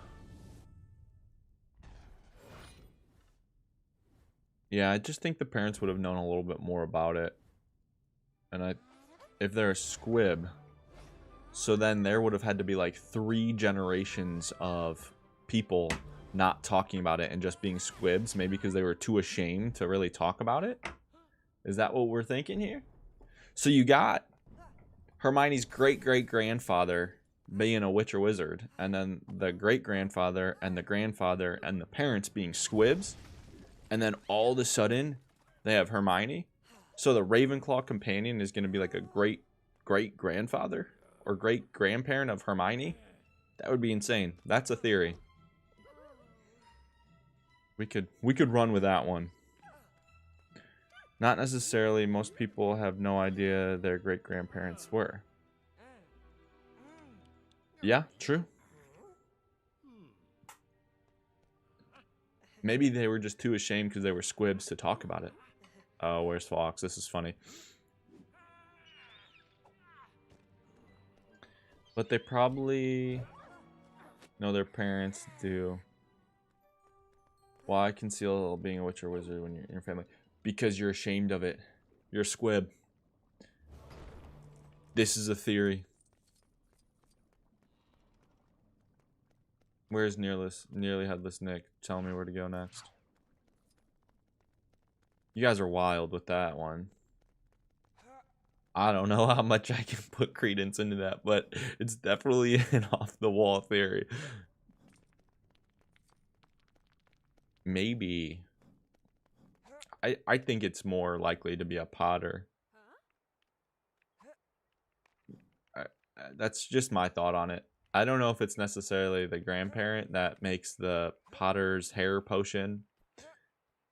Yeah, I just think the parents would have known a little bit more about it. And if they're a squib, so then there would have had to be like 3 generations of people not talking about it and just being squibs, maybe because they were too ashamed to really talk about it. Is that what we're thinking here? So you got Hermione's great-great-grandfather being a witch or wizard, and then the great-grandfather and the grandfather and the parents being squibs, and then all of a sudden they have Hermione. So the Ravenclaw companion is going to be like a great-great-grandfather or great-grandparent of Hermione. That would be insane. That's a theory. We could run with that one. Not necessarily. Most people have no idea their great-grandparents were. Yeah, true. Maybe they were just too ashamed because they were squibs to talk about it. Oh, where's Fox? This is funny. But they probably know their parents do. Why conceal being a witch or wizard when you're in your family? Because you're ashamed of it. You're a squib. This is a theory. Where's nearly headless Nick? Tell me where to go next. You guys are wild with that one. I don't know how much I can put credence into that, but it's definitely an off-the-wall theory. Maybe. I think it's more likely to be a Potter. That's just my thought on it. I don't know if it's necessarily the grandparent that makes the Potter's hair potion,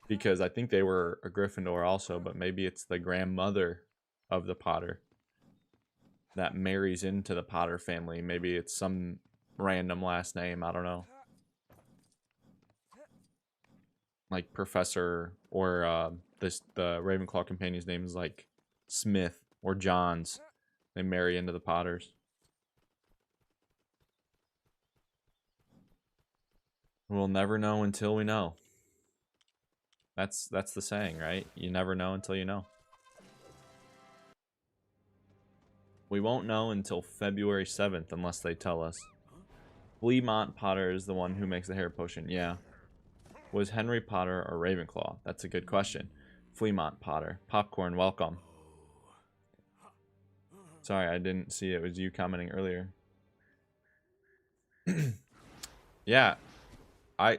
because I think they were a Gryffindor also, but maybe it's the grandmother of the Potter that marries into the Potter family. Maybe it's some random last name. I don't know. Like Professor, or the Ravenclaw companion's name is like Smith or Johns. They marry into the Potters. We'll never know until we know. That's the saying, right? You never know until you know. We won't know until February 7th unless they tell us. Fleamont Potter is the one who makes the hair potion. Yeah. Was Henry Potter or Ravenclaw? That's a good question. Fleamont Potter. Popcorn, welcome. Sorry, I didn't see it was you commenting earlier. Yeah. I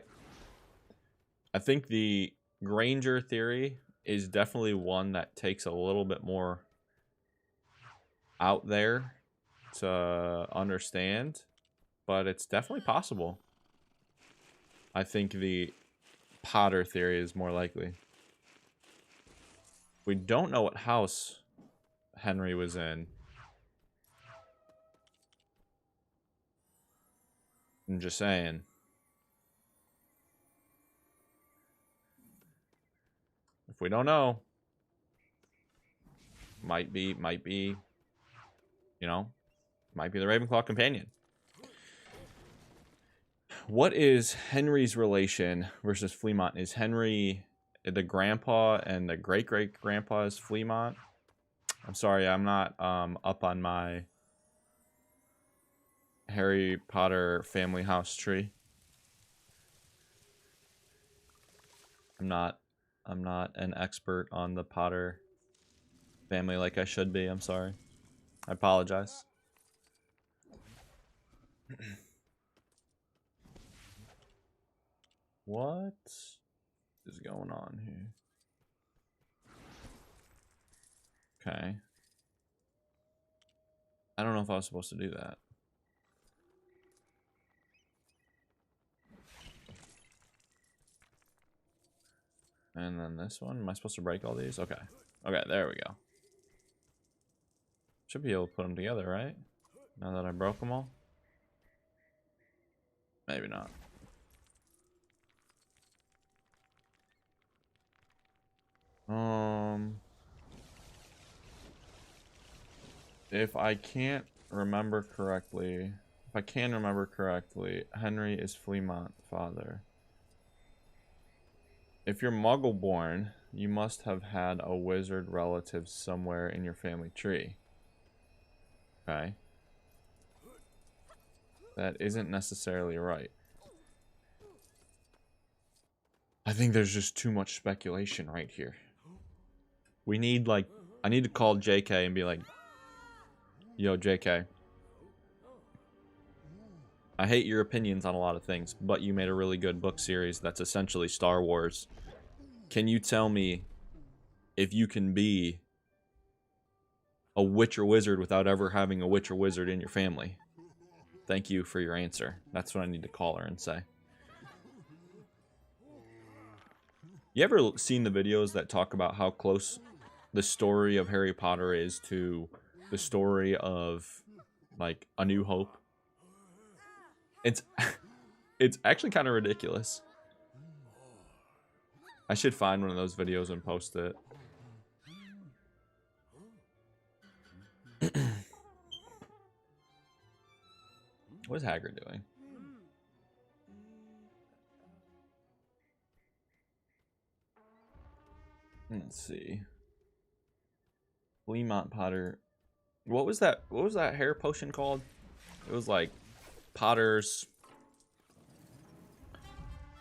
think the Granger theory is definitely one that takes a little bit more out there to understand, but it's definitely possible. I think the Potter theory is more likely. We don't know what house Henry was in. I'm just saying. If we don't know, might be, you know, might be the Ravenclaw companion. What is Henry's relation versus Fleamont? Is Henry the grandpa and the great-great-grandpa is Fleamont? I'm sorry, I'm not up on my Harry Potter family house tree. I'm not an expert on the Potter family like I should be. I'm sorry. I apologize. What is going on here? Okay. I don't know if I was supposed to do that. And then this one. Am I supposed to break all these? Okay. Okay, there we go. Should be able to put them together, right? Now that I broke them all? Maybe not. If I can't remember correctly, Henry is Fleamont's father. If you're Muggle-born, you must have had a wizard relative somewhere in your family tree. Okay. That isn't necessarily right. I think there's just too much speculation right here. We need, like, I need to call JK and be like, yo, JK. I hate your opinions on a lot of things, but you made a really good book series that's essentially Star Wars. Can you tell me if you can be a witch or wizard without ever having a witch or wizard in your family? Thank you for your answer. That's what I need to call her and say. You ever seen the videos that talk about how close the story of Harry Potter is to the story of, like, A New Hope? It's actually kind of ridiculous. I should find one of those videos and post it. What is Hagrid doing? Let's see. Lemont Potter. What was that? What was that hair potion called? It was like Potter's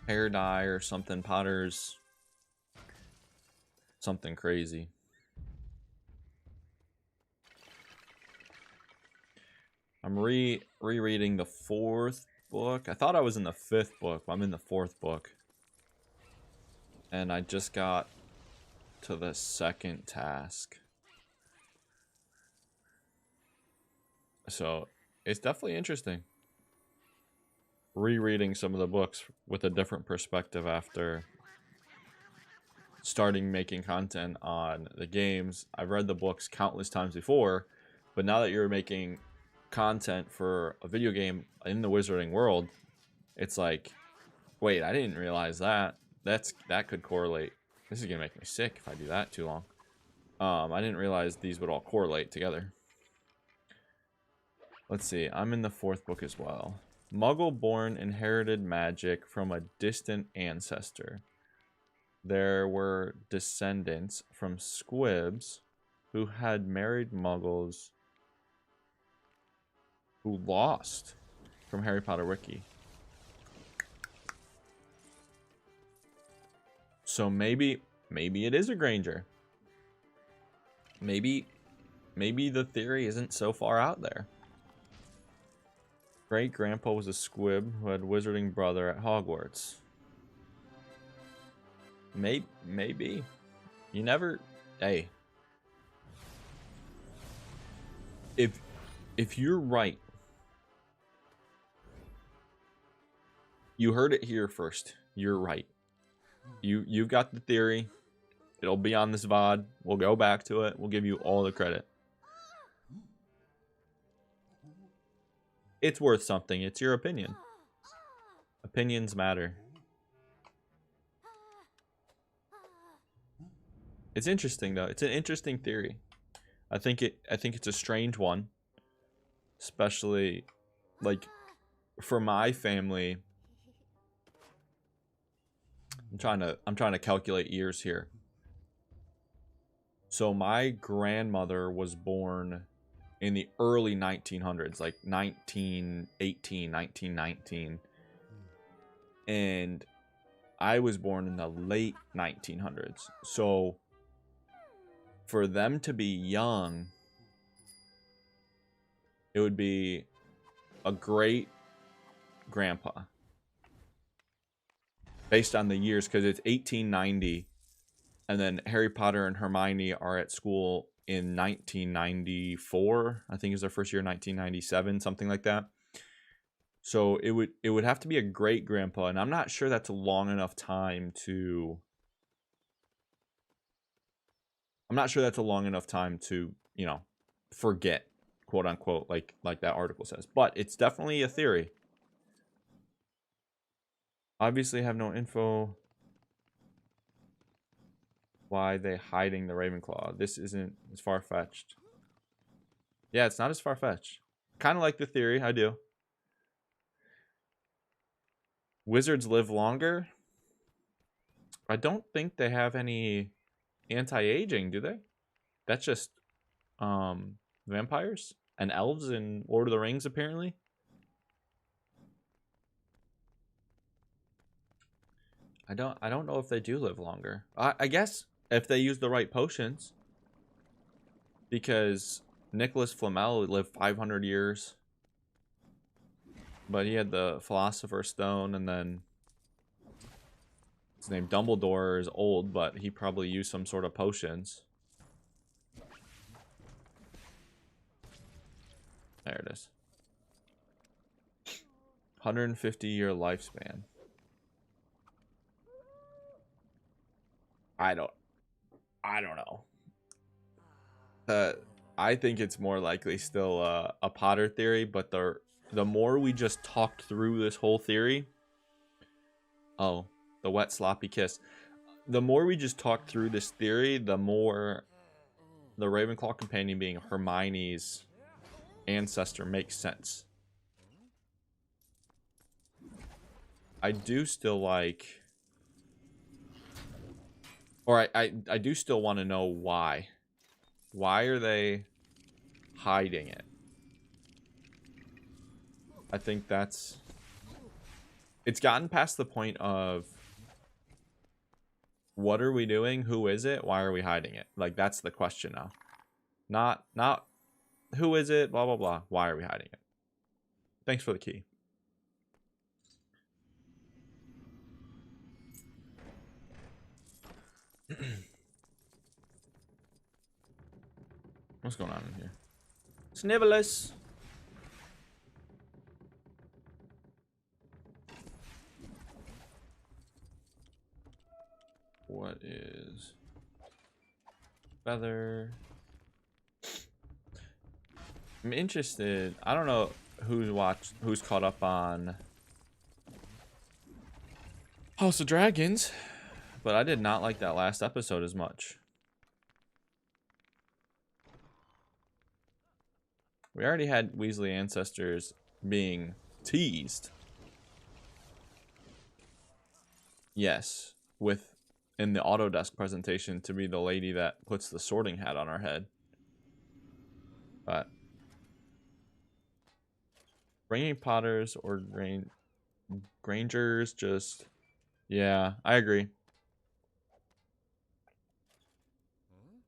hair dye or something. Potter's something crazy. I'm rereading the 4th book. I thought I was in the 5th book, but I'm in the 4th book. And I just got to the 2nd task. So, it's definitely interesting. Rereading some of the books with a different perspective after starting making content on the games. I've read the books countless times before, but now that you're making content for a video game in the wizarding world, it's like, wait, I didn't realize that. That could correlate. This is gonna make me sick if I do that too long. I didn't realize these would all correlate together. Let's see, I'm in the 4th book as well. Muggle-born inherited magic from a distant ancestor. There were descendants from squibs who had married muggles who lost from Harry Potter Wiki. So maybe it is a Granger. Maybe the theory isn't so far out there. Great grandpa was a squib who had a wizarding brother at Hogwarts. Maybe. You never. Hey. If you're right, you heard it here first. You're right. You've got the theory. It'll be on this VOD. We'll go back to it. We'll give you all the credit. It's worth something. It's your opinion. Opinions matter. It's interesting though. It's an interesting theory. I think it's a strange one. Especially like for my family. I'm trying to calculate years here. So my grandmother was born in the early 1900s, like 1918, 1919. And I was born in the late 1900s. So for them to be young, it would be a great grandpa. Based on the years, because it's 1890. And then Harry Potter and Hermione are at school in 1994. I think is their first year, 1997, something like that. So it would have to be a great grandpa, and I'm not sure that's a long enough time to. I'm not sure that's a long enough time to, you know, forget, quote unquote, like that article says. But it's definitely a theory. Obviously, have no info. Why they hiding the Ravenclaw? This isn't as far-fetched. Yeah, it's not as far-fetched. Kind of like the theory, I do. Wizards live longer? I don't think they have any anti-aging, do they? That's just vampires and elves in Lord of the Rings, apparently. I don't know if they do live longer. I guess if they use the right potions. Because Nicholas Flamel lived 500 years. But he had the Philosopher's Stone, and then his name Dumbledore is old, but he probably used some sort of potions. There it is. 150-year lifespan. I don't know. I think it's more likely still a Potter theory, but the more we just talked through this whole theory. Oh, the wet sloppy kiss. the more we just talk through this theory, the more the Ravenclaw companion being Hermione's ancestor makes sense. I do still like, or I do still want to know why. Why are they hiding it? I think it's gotten past the point of, what are we doing? Who is it? Why are we hiding it? Like, that's the question now. Not who is it? Blah, blah, blah. Why are we hiding it? Thanks for the key. What's going on in here? Snivelus. What is feather? I'm interested. I don't know who's caught up on House of Dragons, but I did not like that last episode as much. We already had Weasley ancestors being teased. Yes, in the Autodesk presentation to be the lady that puts the sorting hat on our head. But bringing Potters or Grangers, just, yeah, I agree.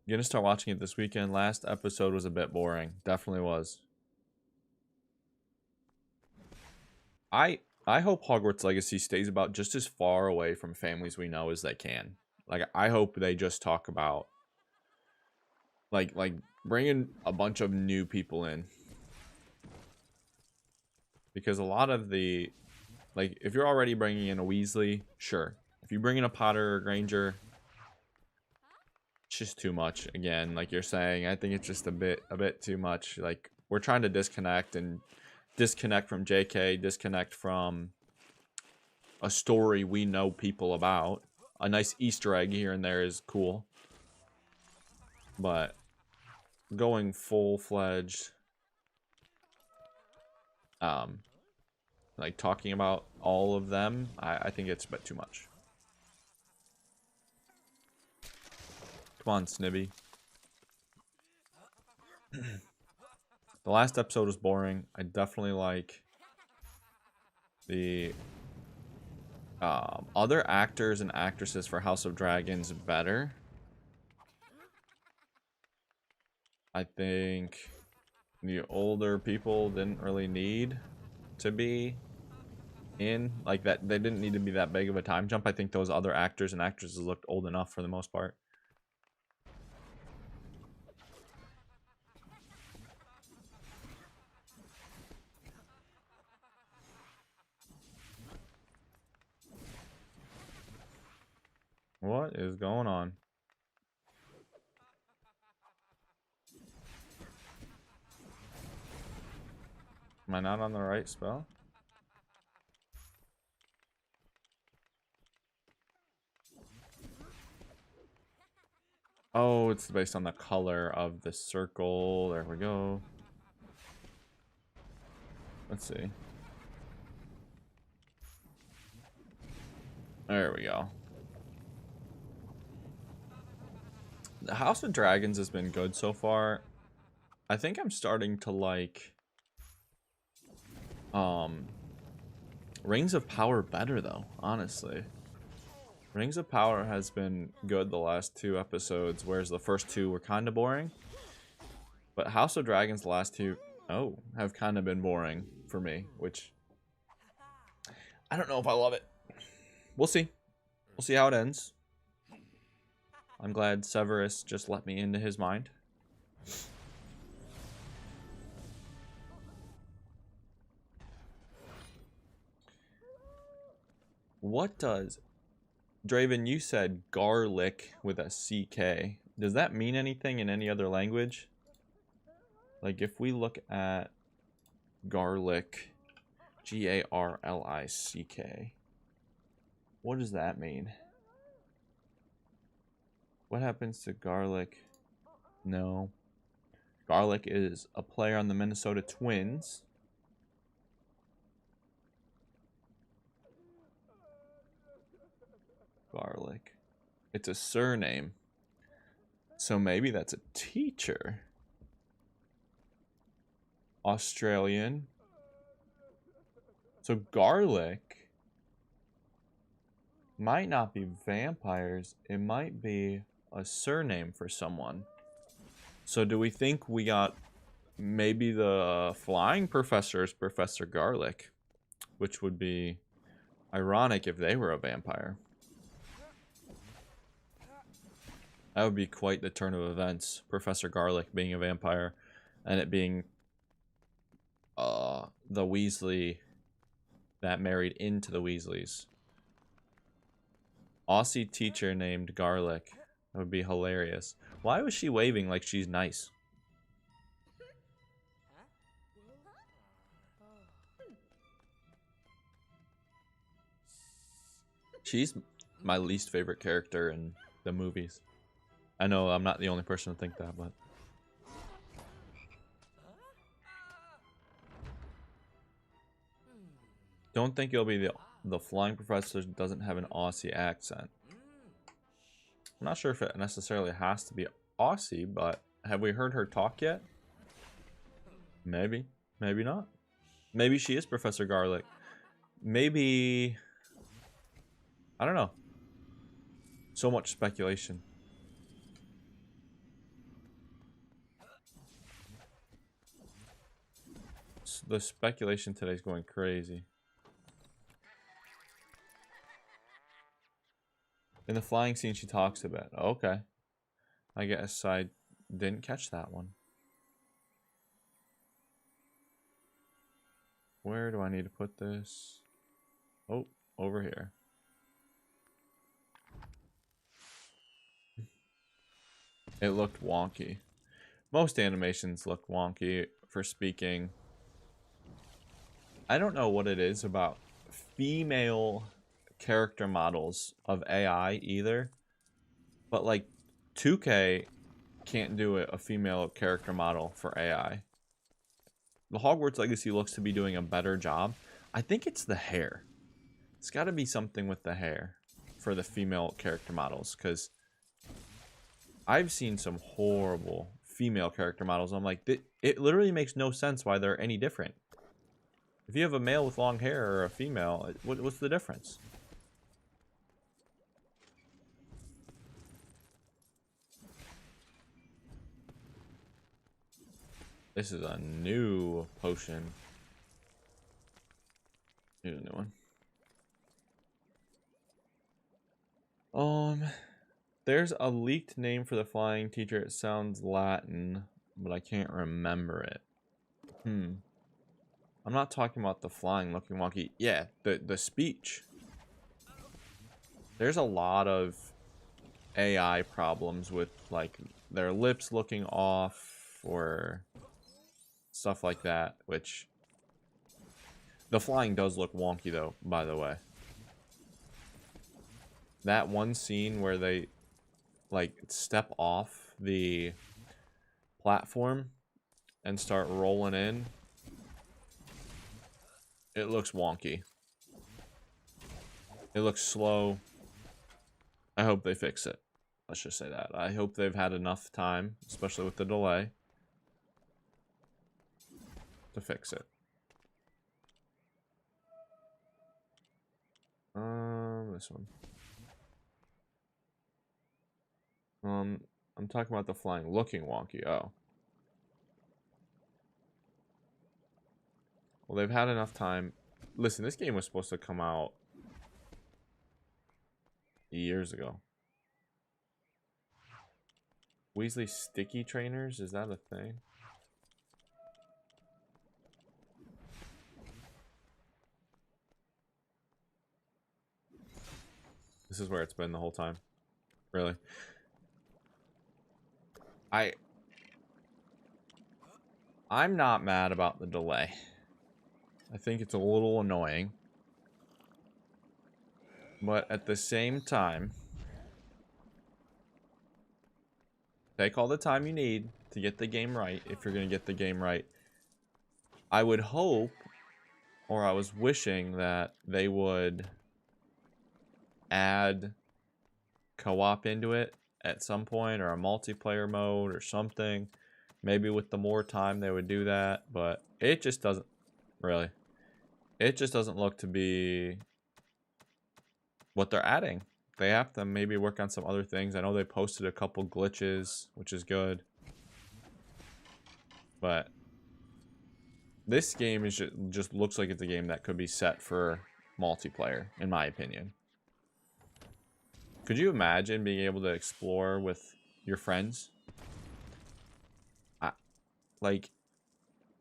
I'm gonna start watching it this weekend. Last episode was a bit boring. Definitely was. I hope Hogwarts Legacy stays about just as far away from families we know as they can. Like, I hope they just talk about like bringing a bunch of new people in, because a lot of the, like, if you're already bringing in a Weasley, sure. If you bring in a Potter or Granger, it's just too much. Again, like you're saying, I think it's just a bit too much. Like, we're trying to disconnect from JK, disconnect from a story we know people about. A nice Easter egg here and there is cool, but going full-fledged, like talking about all of them, I think it's a bit too much. Come on, Snibby. The last episode was boring. I definitely like the other actors and actresses for House of Dragons better. I think the older people didn't really need to be in, like, that. They didn't need to be that big of a time jump. I think those other actors and actresses looked old enough for the most part. What is going on? Am I not on the right spell? Oh, it's based on the color of the circle. There we go. Let's see. There we go. The House of Dragons has been good so far. I think I'm starting to like Rings of Power better, though, honestly. Rings of Power has been good the last 2 episodes, whereas the first 2 were kind of boring. But House of Dragons, the last 2, have kind of been boring for me, which I don't know if I love it. We'll see. We'll see how it ends. I'm glad Severus just let me into his mind. What does... Draven, you said garlic with a CK. Does that mean anything in any other language? Like, if we look at garlic, Garlick, what does that mean? What happens to Garlic? No. Garlic is a player on the Minnesota Twins. Garlic. It's a surname. So maybe that's a teacher. Australian. So Garlic might not be vampires. It might be a surname for someone. So do we think we got maybe the flying professor is Professor Garlic, which would be ironic if they were a vampire. That would be quite the turn of events. Professor Garlic being a vampire and it being the Weasley that married into the Weasleys. Aussie teacher named Garlic. That would be hilarious. Why was she waving like she's nice? She's my least favorite character in the movies. I know I'm not the only person to think that, but... Don't think it'll be the flying professor doesn't have an Aussie accent. I'm not sure if it necessarily has to be Aussie, but have we heard her talk yet? Maybe. Maybe not. Maybe she is Professor Garlic. Maybe... I don't know. So much speculation. The speculation today is going crazy. In the flying scene, she talks about. Okay. I guess I didn't catch that one. Where do I need to put this? Oh, over here. It looked wonky. Most animations look wonky for speaking. I don't know what it is about female character models of AI either, but like 2K can't do a female character model for AI. The Hogwarts Legacy looks to be doing a better job. I think it's the hair. It's got to be something with the hair for the female character models, because I've seen some horrible female character models. I'm like, it literally makes no sense why they're any different. If you have a male with long hair or a female, what's the difference? This is a new potion. Here's a new one. There's a leaked name for the flying teacher. It sounds Latin, but I can't remember it. I'm not talking about the flying looking wonky. Yeah, the speech. There's a lot of AI problems with like their lips looking off or stuff like that, which the flying does look wonky though, by the way. That one scene where they like step off the platform and start rolling in, it looks wonky. It looks slow. I hope they fix it. Let's just say that. I hope they've had enough time, especially with the delay, to fix it. This one. I'm talking about the flying looking wonky. Oh. Well, they've had enough time. Listen, this game was supposed to come out years ago. Weasley sticky trainers? Is that a thing? This is where it's been the whole time. Really. I'm not mad about the delay. I think it's a little annoying. But at the same time, Take all the time you need to get the game right, if you're going to get the game right. I would hope, or I was wishing, that they would add co-op into it at some point, or a multiplayer mode or something. Maybe with the more time they would do that, but it just doesn't really. It just doesn't look to be what they're adding. They have to maybe work on some other things. I know they posted a couple glitches, which is good. But this game is just looks like it's a game that could be set for multiplayer, in my opinion. Could you imagine being able to explore with your friends?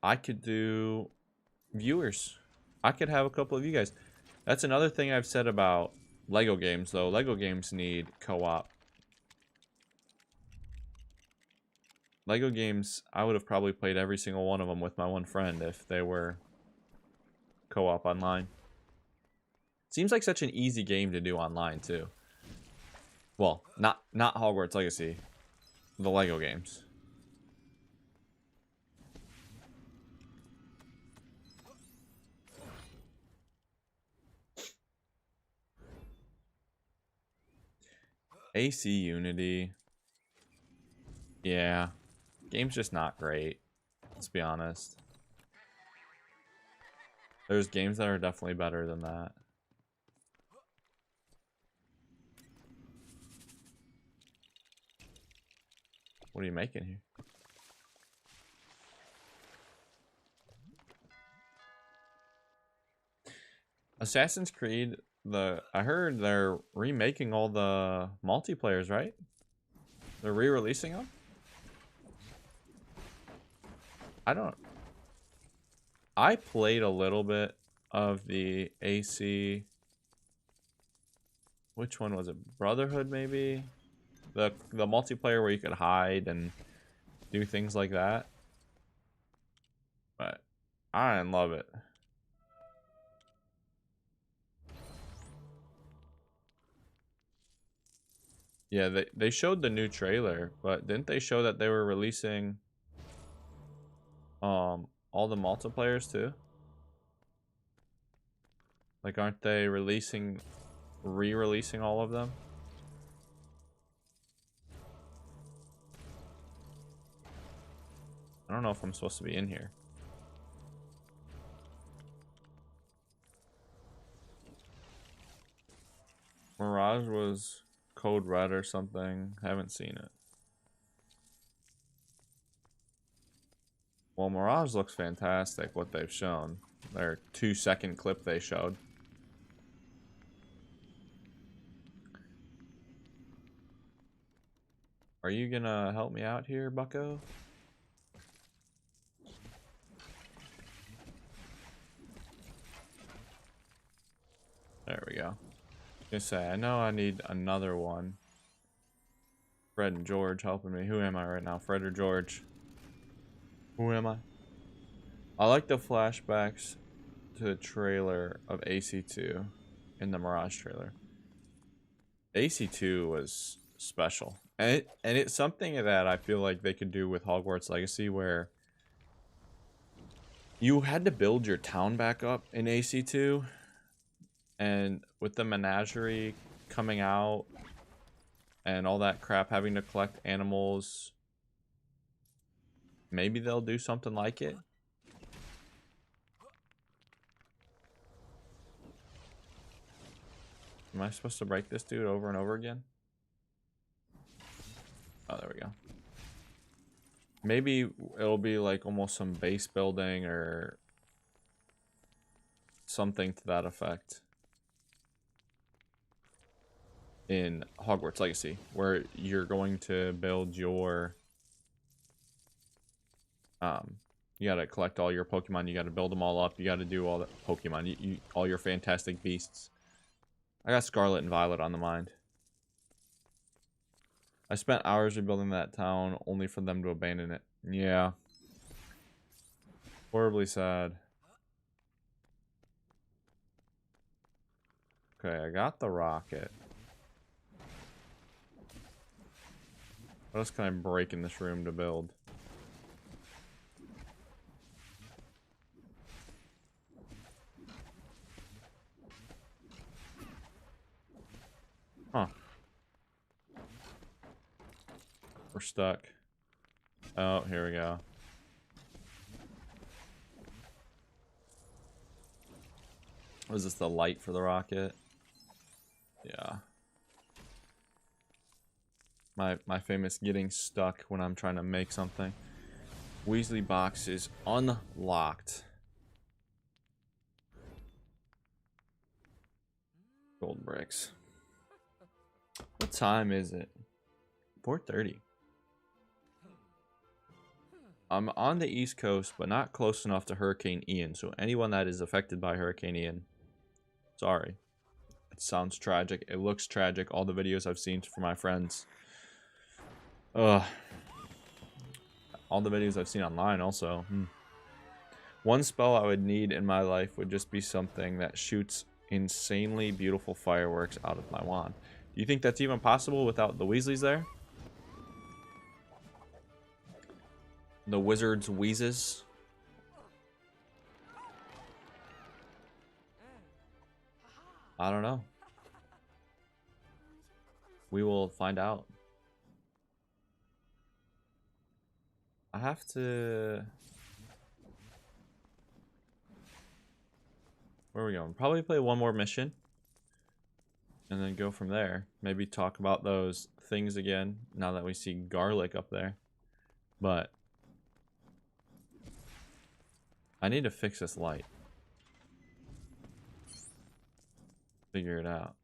I could do viewers. I could have a couple of you guys. That's another thing I've said about Lego games, though. Lego games need co-op. Lego games, I would have probably played every single one of them with my one friend if they were co-op online. Seems like such an easy game to do online, too. Well, not Hogwarts Legacy. The Lego games. AC Unity. Yeah. Game's just not great. Let's be honest. There's games that are definitely better than that. What are you making here? Assassin's Creed, I heard they're remaking all the multiplayers, right? They're re-releasing them? I played a little bit of the AC. Which one was it? Brotherhood, maybe? The multiplayer where you could hide and do things like that. But I didn't love it. Yeah, they showed the new trailer, but didn't they show that they were releasing all the multiplayers too? Like, aren't they re-releasing all of them? I don't know if I'm supposed to be in here. Mirage was Code Red or something. Haven't seen it. Well, Mirage looks fantastic, what they've shown. Their 2-second clip they showed. Are you gonna help me out here, bucko? There we go. Gonna say, I know I need another one. Fred and George helping me. Who am I right now? Fred or George? Who am I? I like the flashbacks to the trailer of AC2 in the Mirage trailer. AC2 was special. And it's something that I feel like they could do with Hogwarts Legacy, where you had to build your town back up in AC2, and with the menagerie coming out and all that crap, having to collect animals, maybe they'll do something like it. Am I supposed to break this dude over and over again? Oh, there we go. Maybe it'll be like almost some base building or something to that effect in Hogwarts Legacy, where you're going to build your you gotta collect all your Pokemon, you gotta build them all up, you gotta do all the Pokemon, all your fantastic beasts. I got Scarlet and Violet on the mind. I spent hours rebuilding that town only for them to abandon it. Yeah. Horribly sad. Okay, I got the rocket. What else can I break in this room to build? Huh. We're stuck. Oh, here we go. Was this the light for the rocket? Yeah. My famous getting stuck when I'm trying to make something. Weasley box is unlocked. Gold bricks. What time is it? 4:30. I'm on the East Coast, but not close enough to Hurricane Ian. So anyone that is affected by Hurricane Ian, sorry. It sounds tragic. It looks tragic. All the videos I've seen from my friends. Ugh. All the videos I've seen online also. One spell I would need in my life would just be something that shoots insanely beautiful fireworks out of my wand. Do you think that's even possible without the Weasleys there? The wizard's wheezes? I don't know. We will find out. I have to... Where are we going? Probably play one more mission. And then go from there. Maybe talk about those things again, now that we see garlic up there. But... I need to fix this light. Figure it out.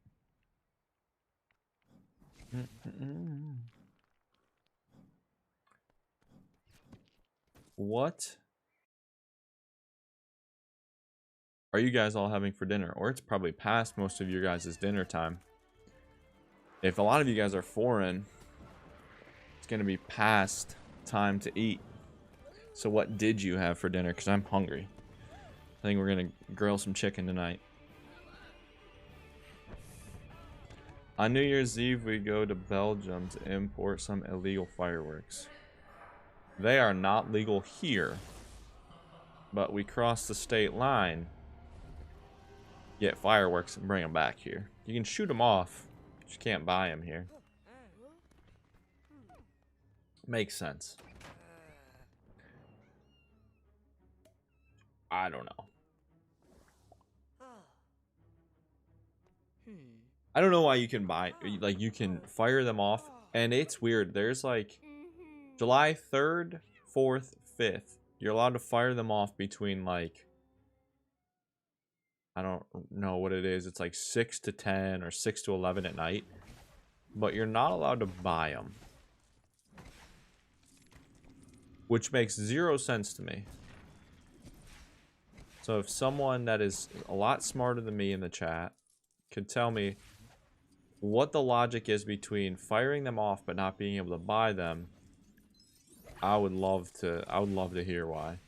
What are you guys all having for dinner? Or it's probably past most of your guys' dinner time. If a lot of you guys are foreign, it's going to be past time to eat. So what did you have for dinner? Because I'm hungry. I think we're going to grill some chicken tonight. On New Year's Eve, we go to Belgium to import some illegal fireworks. They are not legal here. But we cross the state line, get fireworks, and bring them back here. You can shoot them off. Just can't buy them here. Makes sense. I don't know. I don't know why you can buy, like, you can fire them off, and it's weird. There's like July 3rd, 4th, 5th. You're allowed to fire them off between, like, I don't know what it is. It's like 6 to 10 or 6 to 11 at night. But you're not allowed to buy them. Which makes zero sense to me. So if someone that is a lot smarter than me in the chat could tell me what the logic is between firing them off but not being able to buy them, I would love to hear why.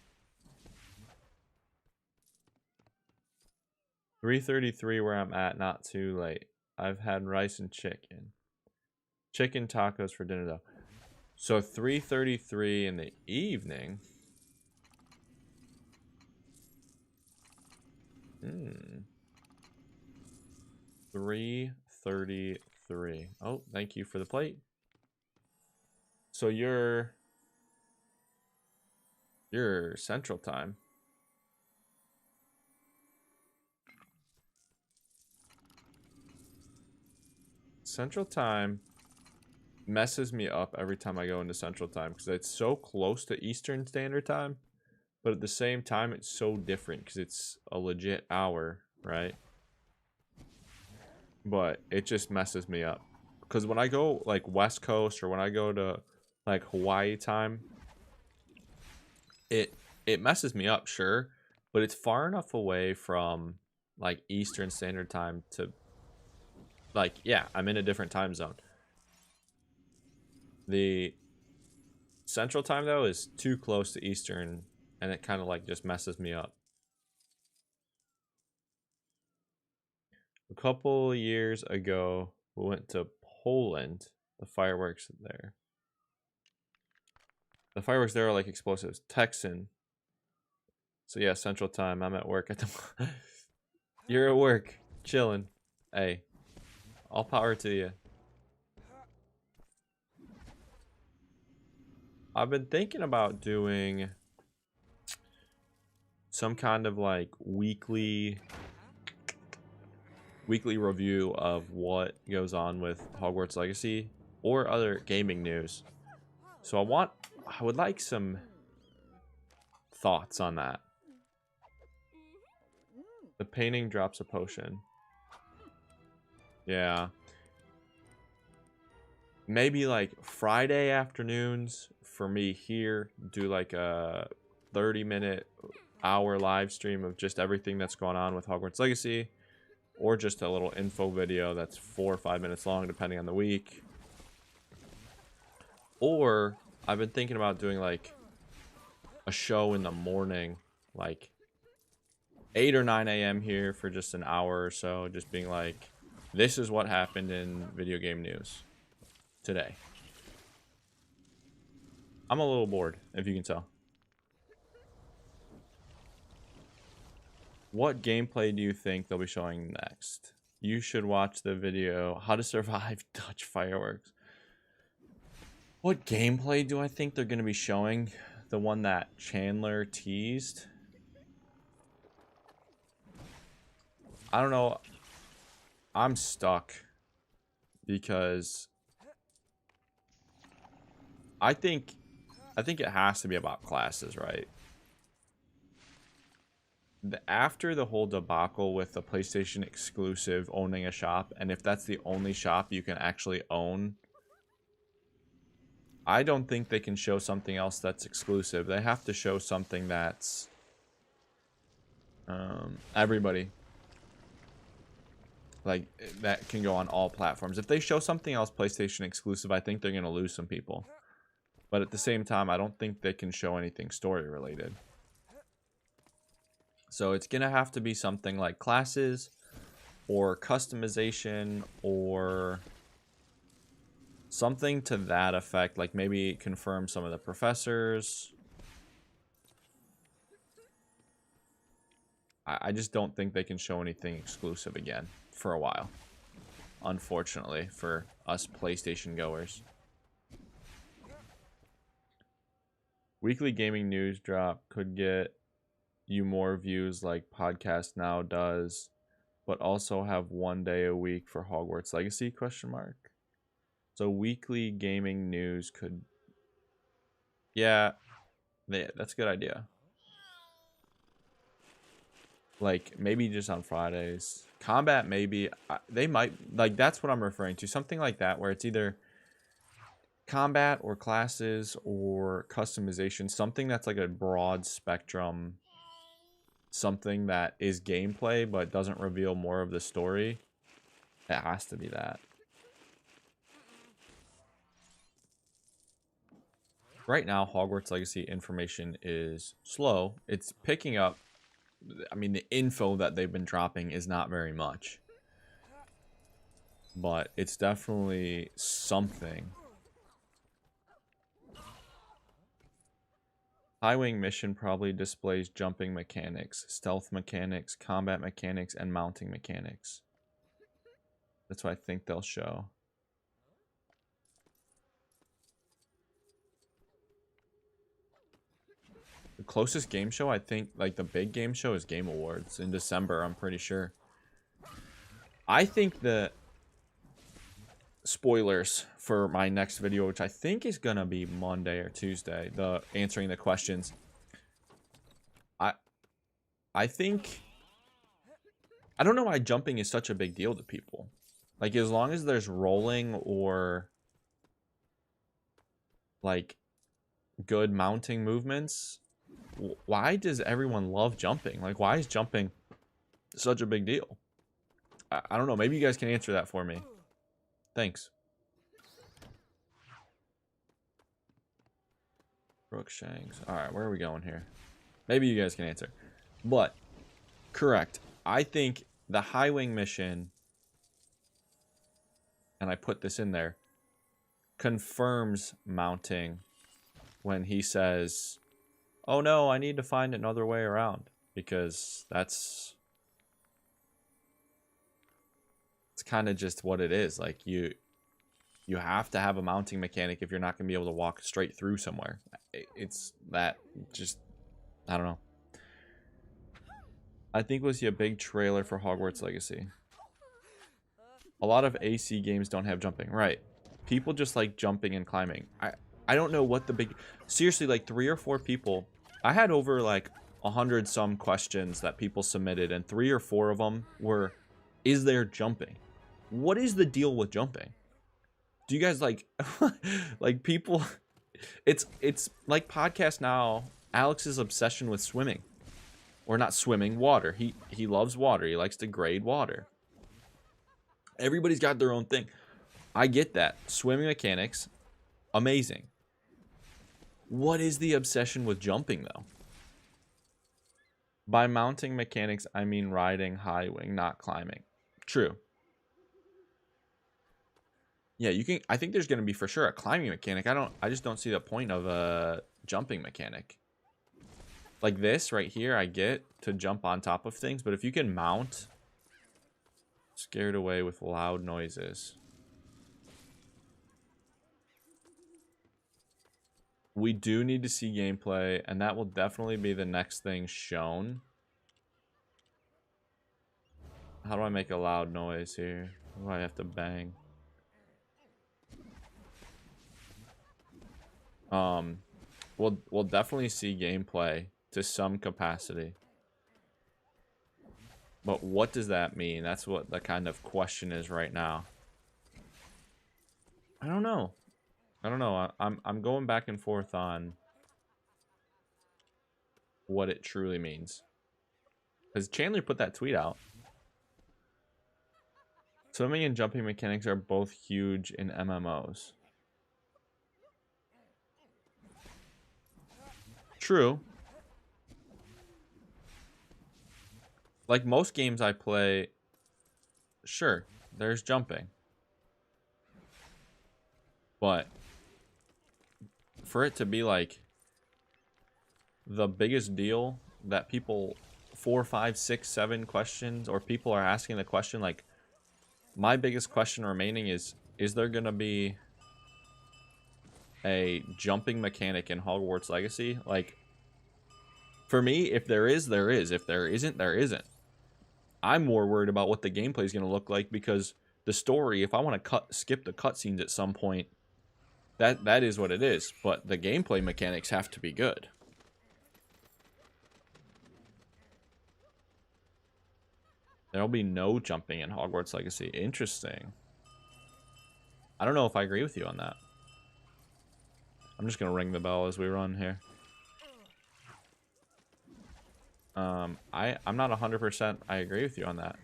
3:33 where I'm at, not too late. I've had rice and chicken. Chicken tacos for dinner though. So 3:33 in the evening. 3:33. Oh, thank you for the plate. So you're Central Time. Central Time messes me up every time I go into Central Time because it's so close to Eastern Standard Time, but at the same time it's so different because it's a legit hour, right? But it just messes me up because when I go like West Coast or when I go to like Hawaii time, it messes me up, sure, but it's far enough away from like Eastern Standard Time to, like, yeah, I'm in a different time zone. The Central Time though is too close to Eastern, and it kind of like just messes me up. A couple years ago, we went to Poland. The fireworks there. The fireworks there are like explosives. Texan. So yeah, Central Time. I'm at work at the You're at work. Chilling. Hey. All power to you. I've been thinking about doing some kind of like weekly review of what goes on with Hogwarts Legacy or other gaming news. So I would like some thoughts on that. The painting drops a potion. Yeah. Maybe like Friday afternoons for me here, do like a 30-minute hour live stream of just everything that's going on with Hogwarts Legacy, or just a little info video that's 4 or 5 minutes long depending on the week. Or I've been thinking about doing like a show in the morning, like 8 or 9 a.m. here for just an hour or so, just being like, this is what happened in video game news today. I'm a little bored, if you can tell. What gameplay do you think they'll be showing next? You should watch the video, How to Survive Dutch Fireworks. What gameplay do I think they're going to be showing? The one that Chandler teased? I don't know. I'm stuck. Because I think it has to be about classes, right? After the whole debacle with the PlayStation exclusive owning a shop, and if that's the only shop you can actually own, I don't think they can show something else that's exclusive. They have to show something that's everybody, like, that can go on all platforms. If they show something else PlayStation exclusive, I think they're going to lose some people. But at the same time, I don't think they can show anything story related. So it's going to have to be something like classes or customization or something to that effect. Like maybe confirm some of the professors. I just don't think they can show anything exclusive again for a while. Unfortunately for us PlayStation goers. Weekly gaming news drop could get you more views like Podcast Now does, but also have 1 day a week for Hogwarts Legacy ? So weekly gaming news could, yeah, that's a good idea. Like maybe just on Fridays. Combat maybe, they might, like, that's what I'm referring to, something like that where it's either combat or classes or customization, something that's like a broad spectrum, something that is gameplay but doesn't reveal more of the story. It has to be that. Right now, Hogwarts Legacy information is slow. It's picking up. I mean, the info that they've been dropping is not very much. But it's definitely something. High Wing mission probably displays jumping mechanics, stealth mechanics, combat mechanics, and mounting mechanics. That's what I think they'll show. The closest game show, I think, like the big game show, is Game Awards in December, I'm pretty sure. I think the spoilers for my next video, which I think is gonna be Monday or Tuesday, the answering the questions. I think, I don't know why jumping is such a big deal to people. Like, as long as there's rolling or like good mounting movements, why does everyone love jumping? Like, why is jumping such a big deal? I don't know. Maybe you guys can answer that for me. Thanks. Brookshanks. Alright, where are we going here? Maybe you guys can answer. But, correct. I think the High Wing mission, and I put this in there, confirms mounting when he says, "Oh no, I need to find another way around," because it's kind of just what it is. Like you have to have a mounting mechanic if you're not going to be able to walk straight through somewhere. It's that just, I don't know. I think we'll see a big trailer for Hogwarts Legacy. A lot of AC games don't have jumping. Right. People just like jumping and climbing. I don't know what the big... Seriously, like 3 or 4 people... I had over like 100 some questions that people submitted, and 3 or 4 of them were, is there jumping? What is the deal with jumping? Do you guys like... like people... It's like Podcast Now, Alex's obsession with swimming. Or not swimming, water. He loves water. He likes to grade water. Everybody's got their own thing. I get that. Swimming mechanics, amazing. What is the obsession with jumping, though? By mounting mechanics, I mean riding high wing, not climbing. True. Yeah, you can. I think there's going to be for sure a climbing mechanic. I just don't see the point of a jumping mechanic. Like this right here, I get to jump on top of things, but if you can mount, scared away with loud noises. We do need to see gameplay, and that will definitely be the next thing shown. How do I make a loud noise here? What do I have to bang? We'll definitely see gameplay to some capacity. But what does that mean? That's what the kind of question is right now. I don't know. I'm going back and forth on what it truly means. Because Chandler put that tweet out. Swimming and jumping mechanics are both huge in MMOs. True. Like most games I play, sure, there's jumping. But for it to be like the biggest deal that people 4, 5, 6, 7 questions, or people are asking the question, like my biggest question remaining is there gonna be a jumping mechanic in Hogwarts Legacy? Like, for me, if there is, there is. If there isn't, there isn't. I'm more worried about what the gameplay is going to look like, because the story, if I want to skip the cutscenes at some point, that is what it is. But the gameplay mechanics have to be good. There'll be no jumping in Hogwarts Legacy. Interesting. I don't know if I agree with you on that. I'm just going to ring the bell as we run here. I'm not 100% I agree with you on that.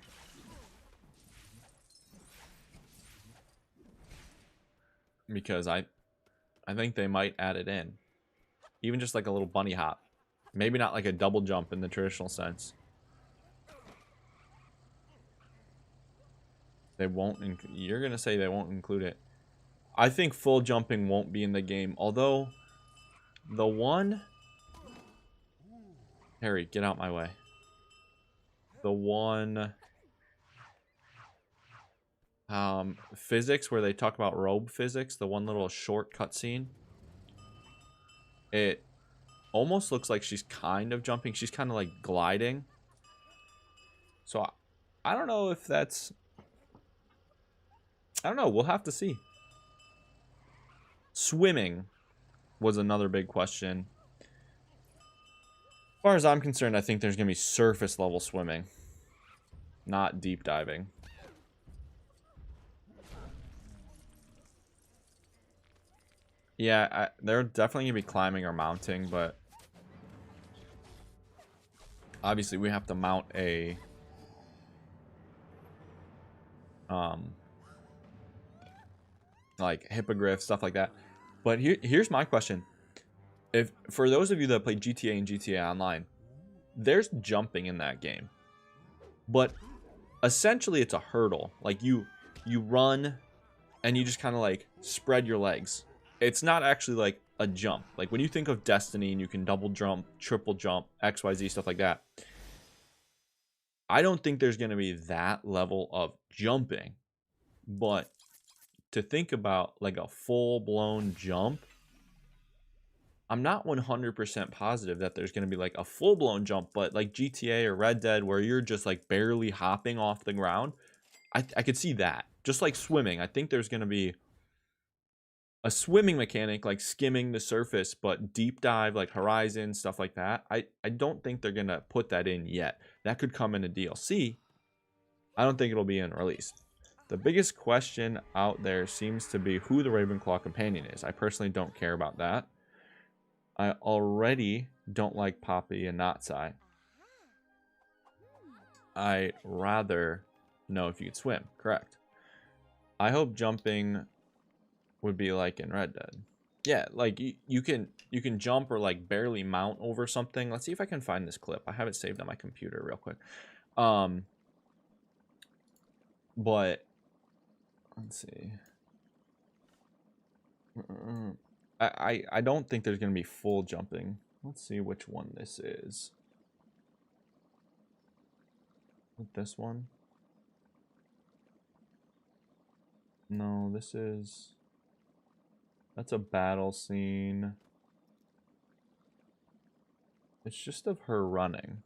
Because I think they might add it in. Even just like a little bunny hop. Maybe not like a double jump in the traditional sense. They won't. You're going to say they won't include it. I think full jumping won't be in the game. Although, the one... Harry, get out my way. The one... physics, where they talk about robe physics, the one little short cutscene. It almost looks like she's kind of jumping. She's kind of like gliding. So, I don't know if that's... I don't know. We'll have to see. Swimming was another big question. As far as I'm concerned, I think there's going to be surface level swimming, not deep diving. Yeah, they're definitely going to be climbing or mounting, but obviously we have to mount a like hippogriff, stuff like that. But here's my question. If for those of you that play GTA and GTA Online, there's jumping in that game. But essentially it's a hurdle. Like you run and you just kind of like spread your legs. It's not actually like a jump. Like when you think of Destiny and you can double jump, triple jump, XYZ, stuff like that. I don't think there's going to be that level of jumping. But to think about like a full-blown jump, I'm not 100% positive that there's going to be like a full-blown jump, but like GTA or Red Dead where you're just like barely hopping off the ground, I could see that. Just like swimming, I think there's going to be a swimming mechanic like skimming the surface, but deep dive like Horizon, stuff like that. I don't think they're going to put that in yet. That could come in a DLC. I don't think it'll be in release. The biggest question out there seems to be who the Ravenclaw companion is. I personally don't care about that. I already don't like Poppy and Notsai. I rather know if you could swim. Correct. I hope jumping would be like in Red Dead. Yeah, like you can jump or like barely mount over something. Let's see if I can find this clip. I have it saved on my computer real quick. But let's see. I don't think there's going to be full jumping. Let's see which one this is. This one? No, this is... That's a battle scene. It's just of her running.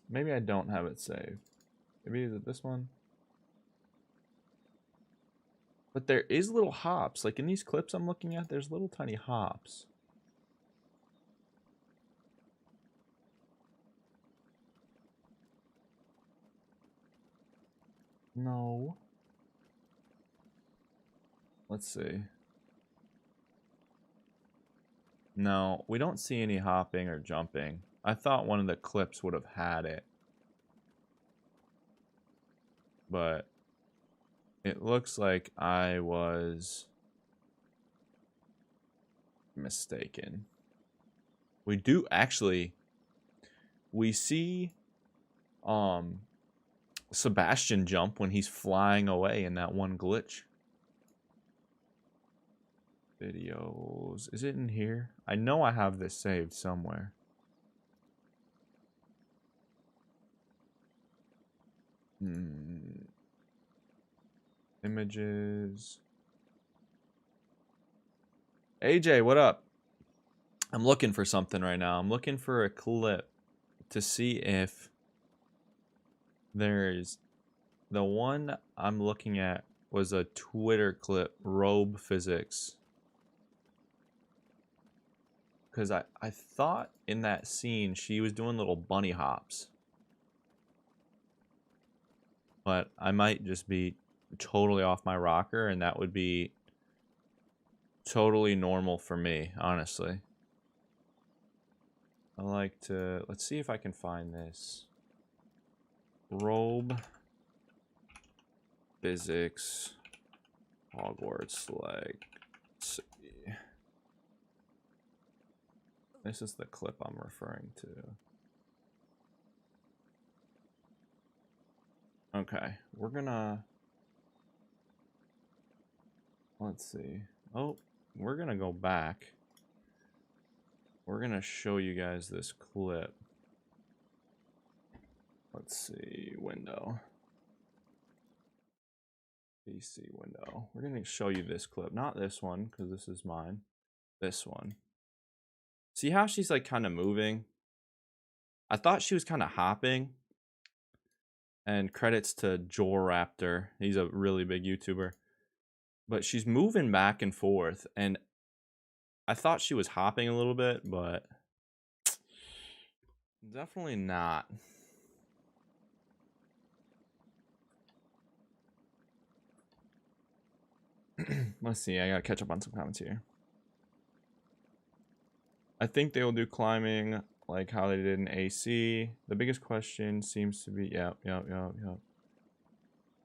Maybe I don't have it saved. Maybe is it this one? But there is little hops. Like in these clips I'm looking at, there's little tiny hops. No. Let's see. No, we don't see any hopping or jumping. I thought one of the clips would have had it. But it looks like I was mistaken. We do actually... We see Sebastian jump when he's flying away in that one glitch. Videos. Is it in here? I know I have this saved somewhere. Images. AJ, what up? I'm looking for something right now. I'm looking for a clip to see if there's... The one I'm looking at was a Twitter clip, Robe Physics. Because I thought in that scene she was doing little bunny hops. But I might just be totally off my rocker, and that would be totally normal for me, honestly. I like to... Let's see if I can find this. Robe Physics Hogwarts Legacy. This is the clip I'm referring to. Okay, we're gonna... Let's see. Oh, we're gonna go back. We're gonna show you guys this clip. Let's see, window. PC window. We're gonna show you this clip. Not this one, because this is mine. This one. See how she's like kind of moving? I thought she was kind of hopping. And credits to Joraptor. He's a really big YouTuber. But she's moving back and forth. And I thought she was hopping a little bit, but definitely not. Let's see. I gotta catch up on some comments here. I think they will do climbing like how they did in AC. The biggest question seems to be... Yep.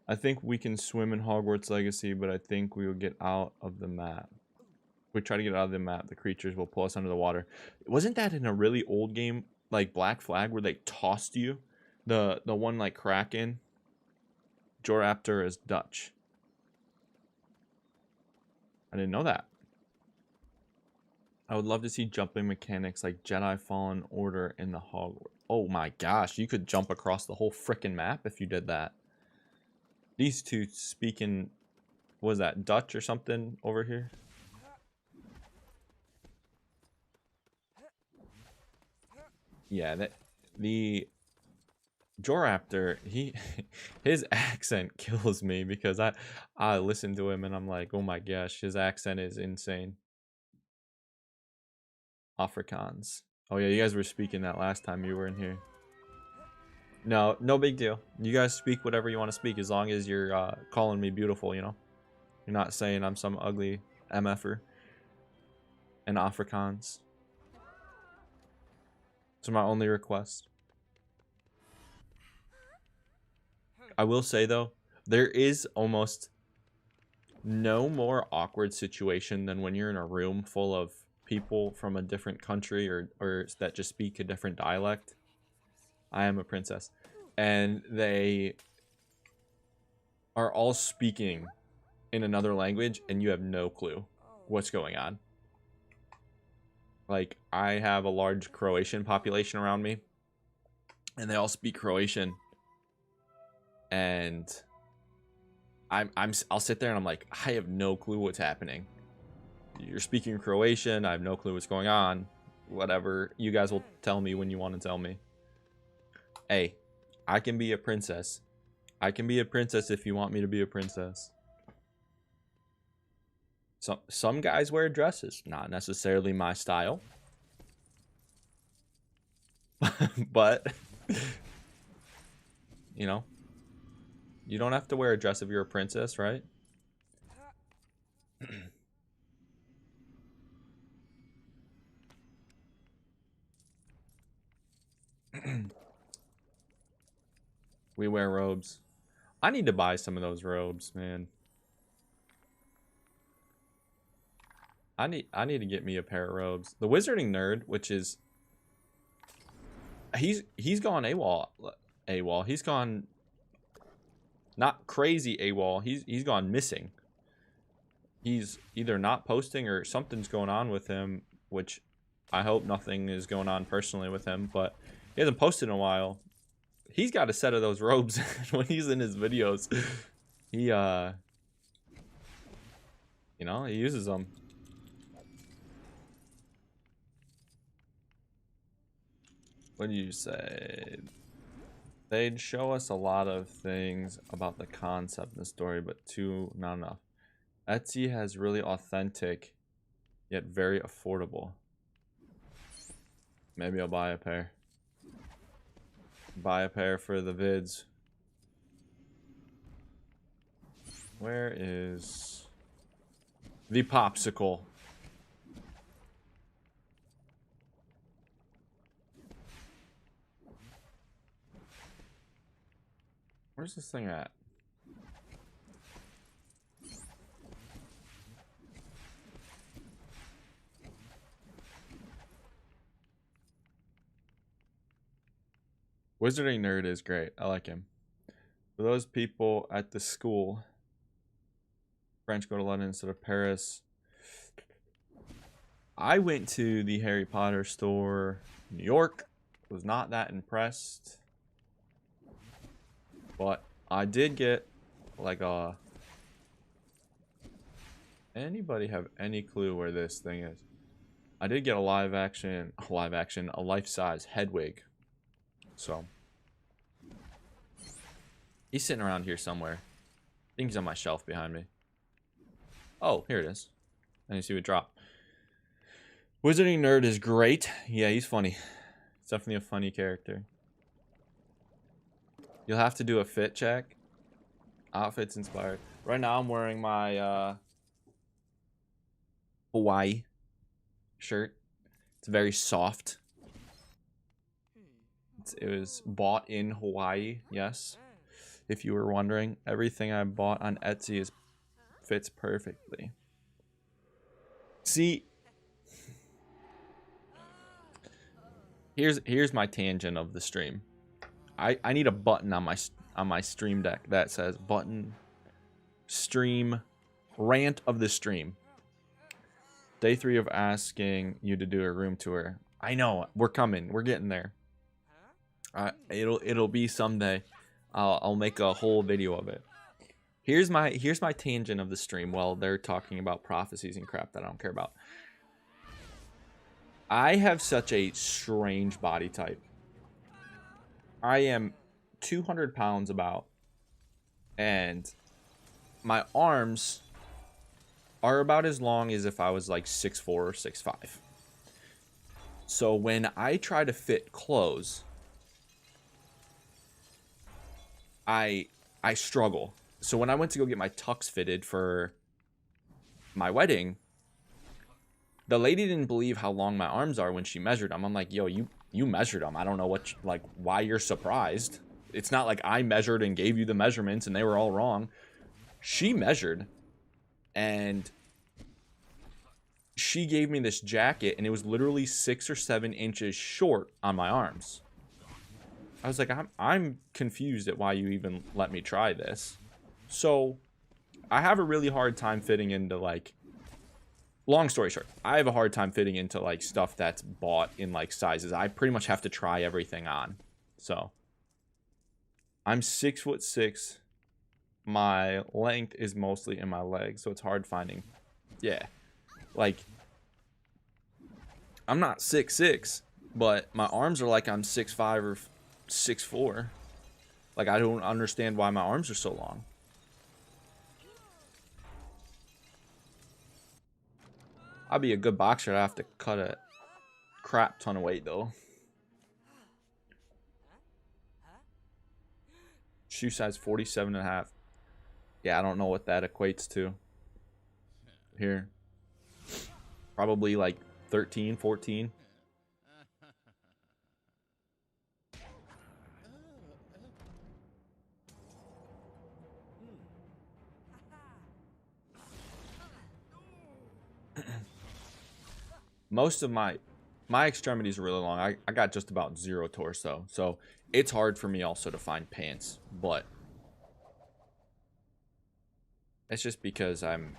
I think we can swim in Hogwarts Legacy, but I think we will get out of the map. If we try to get out of the map, the creatures will pull us under the water. Wasn't that in a really old game, like Black Flag, where they tossed you? The one like Kraken? Joraptor is Dutch. I didn't know that. I would love to see jumping mechanics like Jedi Fallen Order in the Hogwarts. Oh my gosh, you could jump across the whole frickin' map if you did that. These two speaking, was that Dutch or something over here? Yeah, that the Joraptor, his accent kills me because I listen to him and I'm like, oh my gosh, his accent is insane. Afrikaans. Oh yeah, you guys were speaking that last time you were in here. No, no big deal. You guys speak whatever you want to speak as long as you're calling me beautiful, you know? You're not saying I'm some ugly MFer and Afrikaans. It's my only request. I will say though, there is almost no more awkward situation than when you're in a room full of people from a different country or that just speak a different dialect. I am a princess. And they are all speaking in another language and you have no clue what's going on. Like, I have a large Croatian population around me and they all speak Croatian. And I'll sit there and I'm like, I have no clue what's happening. You're speaking Croatian. I have no clue what's going on. Whatever. You guys will tell me when you want to tell me. Hey, I can be a princess. I can be a princess if you want me to be a princess. Some guys wear dresses. Not necessarily my style. But, you know, you don't have to wear a dress if you're a princess, right? We wear robes. I need to buy some of those robes, man. I need to get me a pair of robes. The Wizarding Nerd, which is he's gone AWOL. He's gone not crazy AWOL. He's gone missing. He's either not posting or something's going on with him, which I hope nothing is going on personally with him, but he hasn't posted in a while. He's got a set of those robes when he's in his videos. He you know, he uses them. What do you say? They'd show us a lot of things about the concept and the story, but not enough. Etsy has really authentic, yet very affordable. Maybe I'll buy a pair. Buy a pair for the vids. Where is the popsicle? Where's this thing at? Wizarding Nerd is great. I like him. For those people at the school, French go to London instead of Paris. I went to the Harry Potter store in New York. Was not that impressed. But I did get like a... Anybody have any clue where this thing is? I did get a a life-size Hedwig. So he's sitting around here somewhere. I think he's on my shelf behind me. Oh, here it is. And you see it drop. Wizarding Nerd is great. Yeah, he's funny. It's definitely a funny character. You'll have to do a fit check. Outfits inspired. Right now I'm wearing my Hawaii shirt. It's very soft. It was bought in Hawaii, yes. If you were wondering, everything I bought on Etsy fits perfectly. See, here's my tangent of the stream. I need a button on my stream deck that says button stream rant of the stream. Day 3 of asking you to do a room tour. I know, we're coming. We're getting there. It'll be someday. I'll make a whole video of it. Here's my tangent of the stream while they're talking about prophecies and crap that I don't care about. I have such a strange body type. I am 200 pounds about, and my arms are about as long as if I was like 6'4" or 6'5". So when I try to fit clothes, I struggle. So when I went to go get my tux fitted for my wedding, the lady didn't believe how long my arms are when she measured them. I'm like, yo, you measured them. I don't know what, like, why you're surprised. It's not like I measured and gave you the measurements and they were all wrong. She measured, and she gave me this jacket, and it was literally 6 or 7 inches short on my arms. I was like, I'm confused at why you even let me try this. So I have a really hard time fitting into, like, long story short, I have a hard time fitting into, like, stuff that's bought in, like, sizes. I pretty much have to try everything on. So I'm 6'6". My length is mostly in my legs, so it's hard finding. Yeah, like, I'm not 6'6", but my arms are like I'm 6'5" or 6'4". Like, I don't understand why my arms are so long. I'll be a good boxer. I have to cut a crap ton of weight, though. Shoe size 47.5. Yeah, I don't know what that equates to. Here. Probably like 13, 14. Most of my extremities are really long. I got just about 0 torso, so it's hard for me also to find pants, but it's just because I'm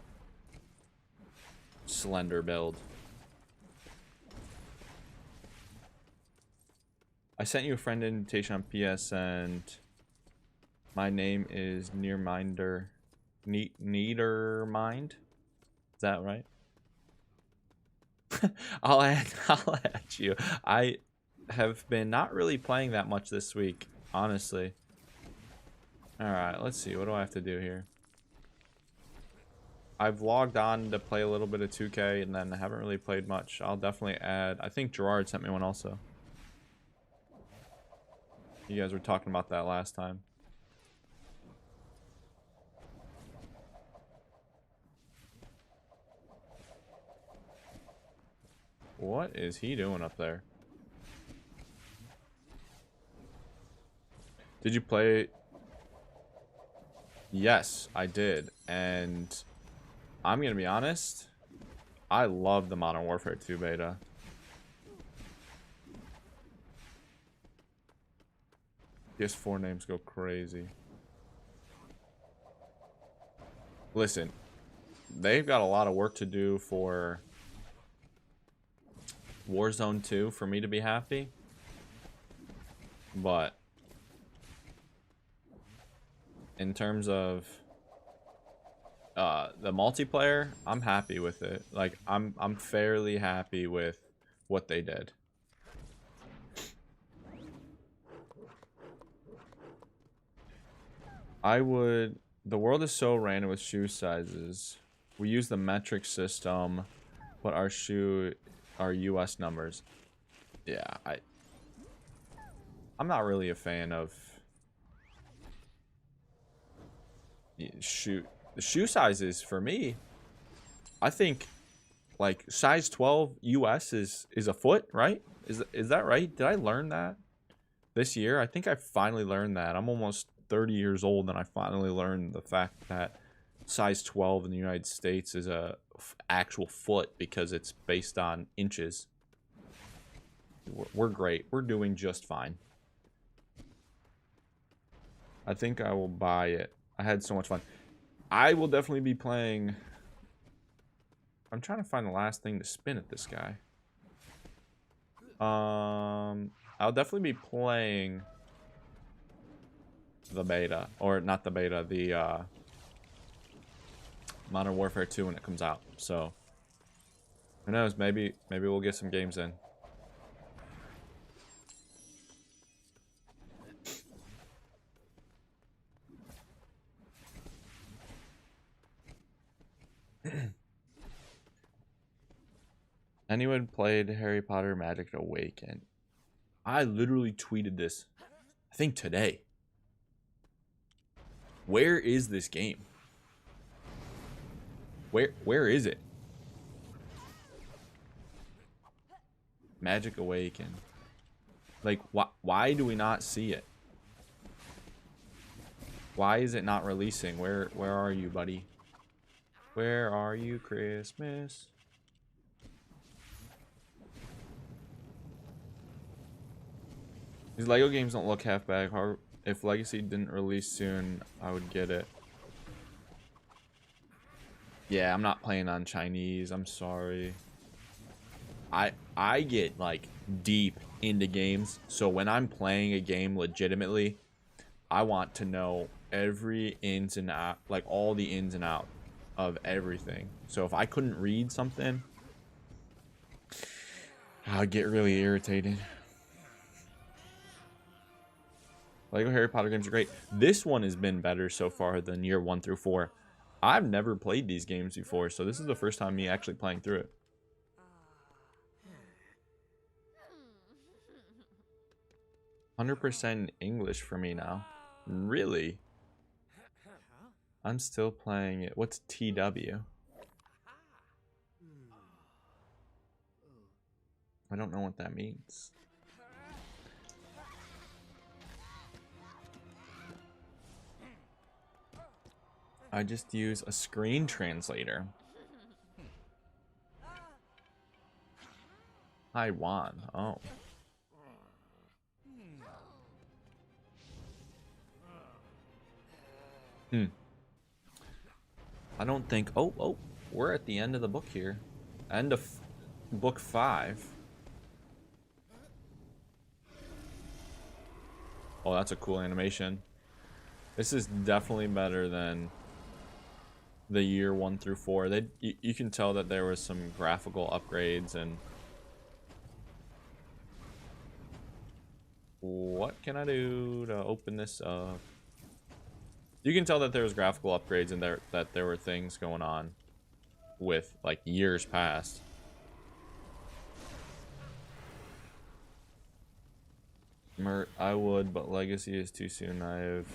slender build. I sent you a friend invitation on PS, and my name is Nearminder. Neatermind? Is that right? I'll add you. I have been not really playing that much this week, honestly. Alright, let's see. What do I have to do here? I've logged on to play a little bit of 2K, and then I haven't really played much. I'll definitely add... I think Gerard sent me one also. You guys were talking about that last time. What is he doing up there? Did you play? Yes, I did. And I'm going to be honest. I love the Modern Warfare 2 beta. PS4 names go crazy. Listen, they've got a lot of work to do for Warzone 2 for me to be happy. But in terms of the multiplayer, I'm happy with it. Like, I'm fairly happy with what they did. The world is so random with shoe sizes. We use the metric system, but our US numbers. Yeah, I'm not really a fan of the shoe sizes for me. I think like size 12 US is a foot, right? Is that right? Did I learn that this year? I think I finally learned that. I'm almost 30 years old, and I finally learned the fact that size 12 in the United States is a actual foot because it's based on inches. We're great. We're doing just fine. I think I will buy it. I had so much fun. I will definitely be playing I'm trying to find the last thing to spin at this guy. I'll definitely be playing the beta, or not the beta, the Modern Warfare 2 when it comes out. So who knows? Maybe we'll get some games in. Anyone played Harry Potter Magic Awaken? I literally tweeted this, I think today. Where is this game? Where is it? Magic Awaken. Like, why do we not see it? Why is it not releasing? Where are you, buddy? Where are you, Christmas? These Lego games don't look half bad. If Legacy didn't release soon, I would get it. Yeah, I'm not playing on Chinese. I'm sorry. I get like deep into games, so when I'm playing a game legitimately, I want to know every ins and out, like all the ins and out of everything. So if I couldn't read something, I'd get really irritated. Lego Harry Potter games are great. This one has been better so far than year 1 through 4. I've never played these games before, so this is the first time me actually playing through it. 100% English for me now. Really? I'm still playing it. What's TW? I don't know what that means. I just use a screen translator. Taiwan. Oh. I don't think... Oh, we're at the end of the book here. End of book 5. Oh, that's a cool animation. This is definitely better than the year 1 through 4. You can tell that there was some graphical upgrades and... What can I do to open this up? You can tell that there was graphical upgrades and that there were things going on with like years past. I would, but Legacy is too soon. I have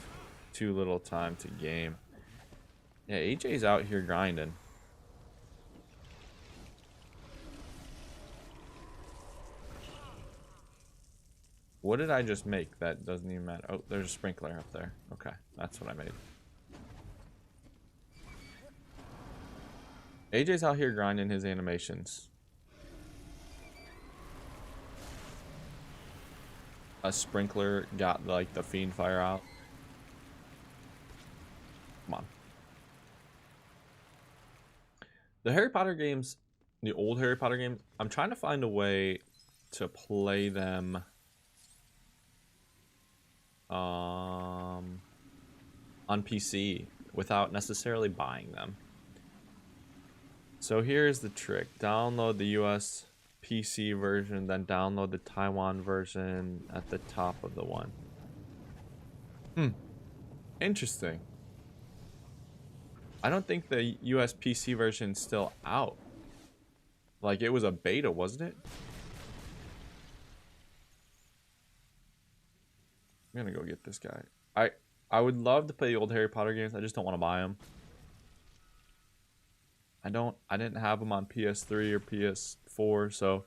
too little time to game. Yeah, AJ's out here grinding. What did I just make? That doesn't even matter. Oh, there's a sprinkler up there. Okay, that's what I made. AJ's out here grinding his animations. A sprinkler got like the fiend fire out. Come on. The Harry Potter games, the old Harry Potter games, I'm trying to find a way to play them on PC without necessarily buying them. So here's the trick. Download the US PC version, then download the Taiwan version at the top of the one. Interesting. I don't think the US PC version is still out. Like, it was a beta, wasn't it? I'm gonna go get this guy. I would love to play the old Harry Potter games. I just don't want to buy them. I didn't have them on PS3 or PS4, so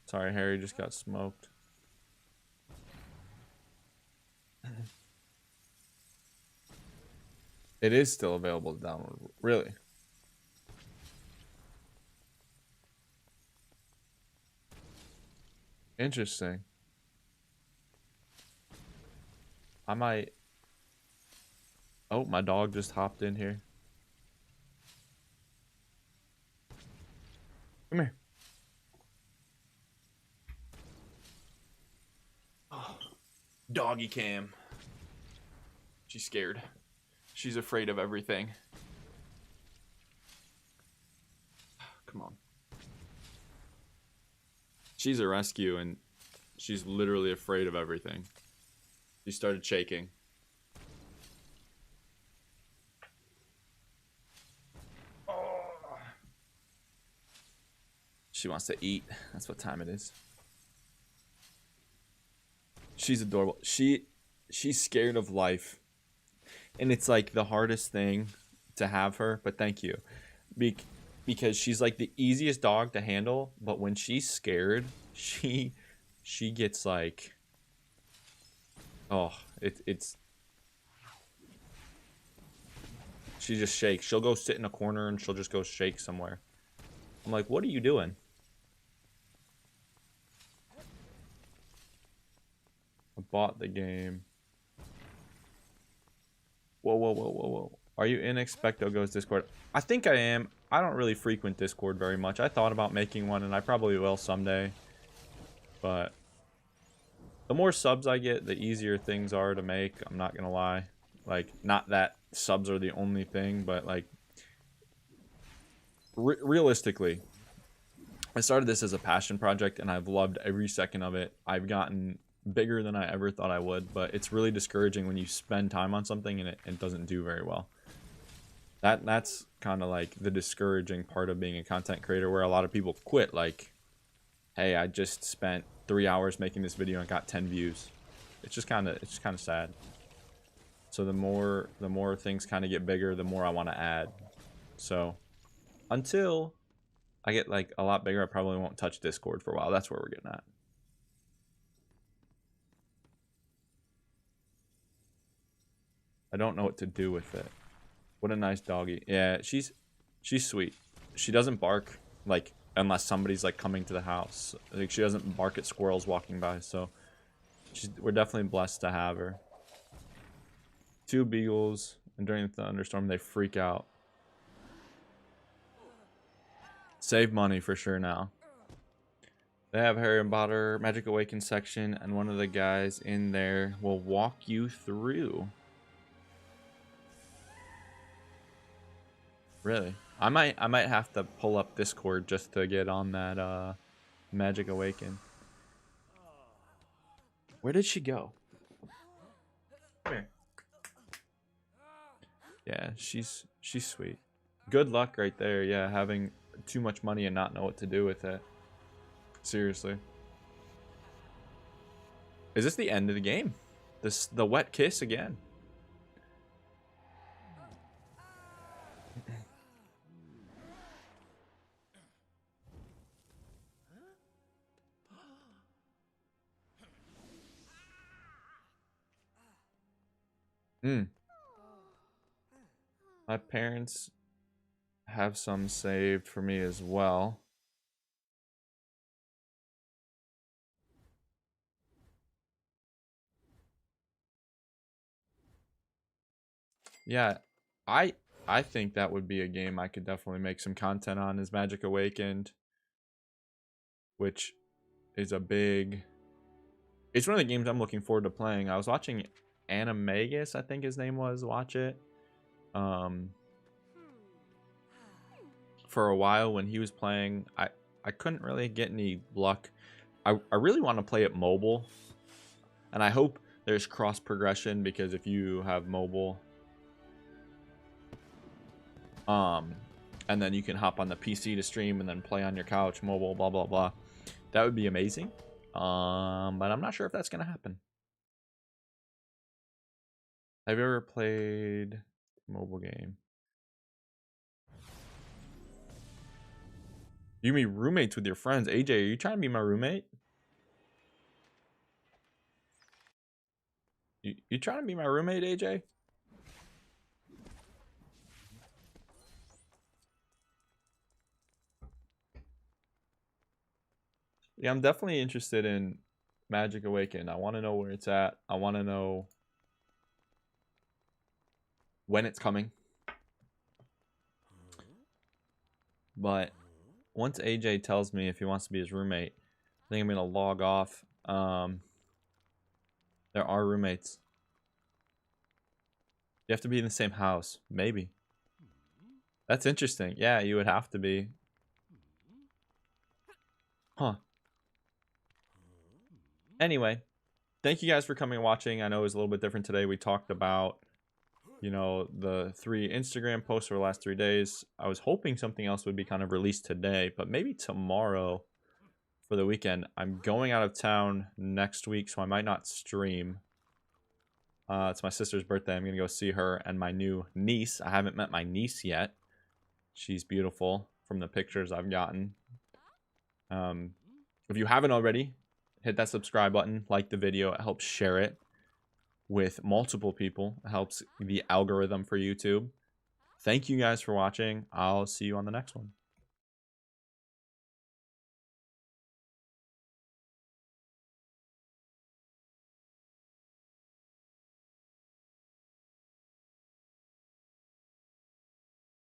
sorry, Harry just got smoked. It is still available to download. Really? Interesting. I might... Oh, my dog just hopped in here. Come here. Oh, doggy cam. She's scared. She's afraid of everything. Come on. She's a rescue and she's literally afraid of everything. She started shaking. Oh. She wants to eat. That's what time it is. She's adorable. She's scared of life. And it's like the hardest thing to have her, but thank you. Because she's like the easiest dog to handle, but when she's scared, she gets like, oh, it's she just shakes. She'll go sit in a corner and she'll just go shake somewhere. I'm like, what are you doing? I bought the game. Whoa. Are you in Expecto Goes Discord? I think I am. I don't really frequent Discord very much. I thought about making one, and I probably will someday. But the more subs I get, the easier things are to make. I'm not gonna lie. Like, not that subs are the only thing, but like, realistically, I started this as a passion project, and I've loved every second of it. I've gotten bigger than I ever thought I would, but it's really discouraging when you spend time on something and it doesn't do very well. That's kind of like the discouraging part of being a content creator, where a lot of people quit. Like, hey, I just spent 3 hours making this video and got 10 views. It's just kind of sad. So the more things kind of get bigger, the more I want to add. So until I get like a lot bigger, I probably won't touch Discord for a while. That's where we're getting at. I don't know what to do with it. What a nice doggy. Yeah, she's sweet. She doesn't bark like unless somebody's like coming to the house. Like, she doesn't bark at squirrels walking by, so we're definitely blessed to have her. 2 beagles, and during the thunderstorm they freak out. Save money for sure now. They have Harry Potter Magic Awakens section, and one of the guys in there will walk you through. Really? I might have to pull up Discord just to get on that Magic Awaken. Where did she go? Come here. Yeah, she's sweet. Good luck right there. Yeah, having too much money and not know what to do with it. Seriously. Is this the end of the game? The wet kiss again. My parents have some saved for me as well. Yeah, I think that would be a game I could definitely make some content on, is Magic Awakened, which is a big... It's one of the games I'm looking forward to playing. I was watching Animagus, I think his name was, watch it. For a while when he was playing, I couldn't really get any luck. I really want to play it mobile, and I hope there's cross progression, because if you have mobile, and then you can hop on the PC to stream and then play on your couch, mobile, blah blah blah, that would be amazing. But I'm not sure if that's gonna happen. Have you ever played a mobile game? You mean roommates with your friends? AJ, are you trying to be my roommate? You trying to be my roommate, AJ? Yeah, I'm definitely interested in Magic Awaken. I want to know where it's at. I want to know when it's coming. But once AJ tells me if he wants to be his roommate, I think I'm gonna log off. There are roommates. You have to be in the same house. Maybe. That's interesting. Yeah, you would have to be. Huh. Anyway, thank you guys for coming and watching. I know it was a little bit different today. We talked about, you know, the 3 Instagram posts over the last 3 days. I was hoping something else would be kind of released today, but maybe tomorrow for the weekend. I'm going out of town next week, so I might not stream. It's my sister's birthday. I'm going to go see her and my new niece. I haven't met my niece yet. She's beautiful from the pictures I've gotten. If you haven't already, hit that subscribe button, like the video. It helps share it with multiple people. It helps the algorithm for YouTube. Thank you guys for watching. I'll see you on the next one.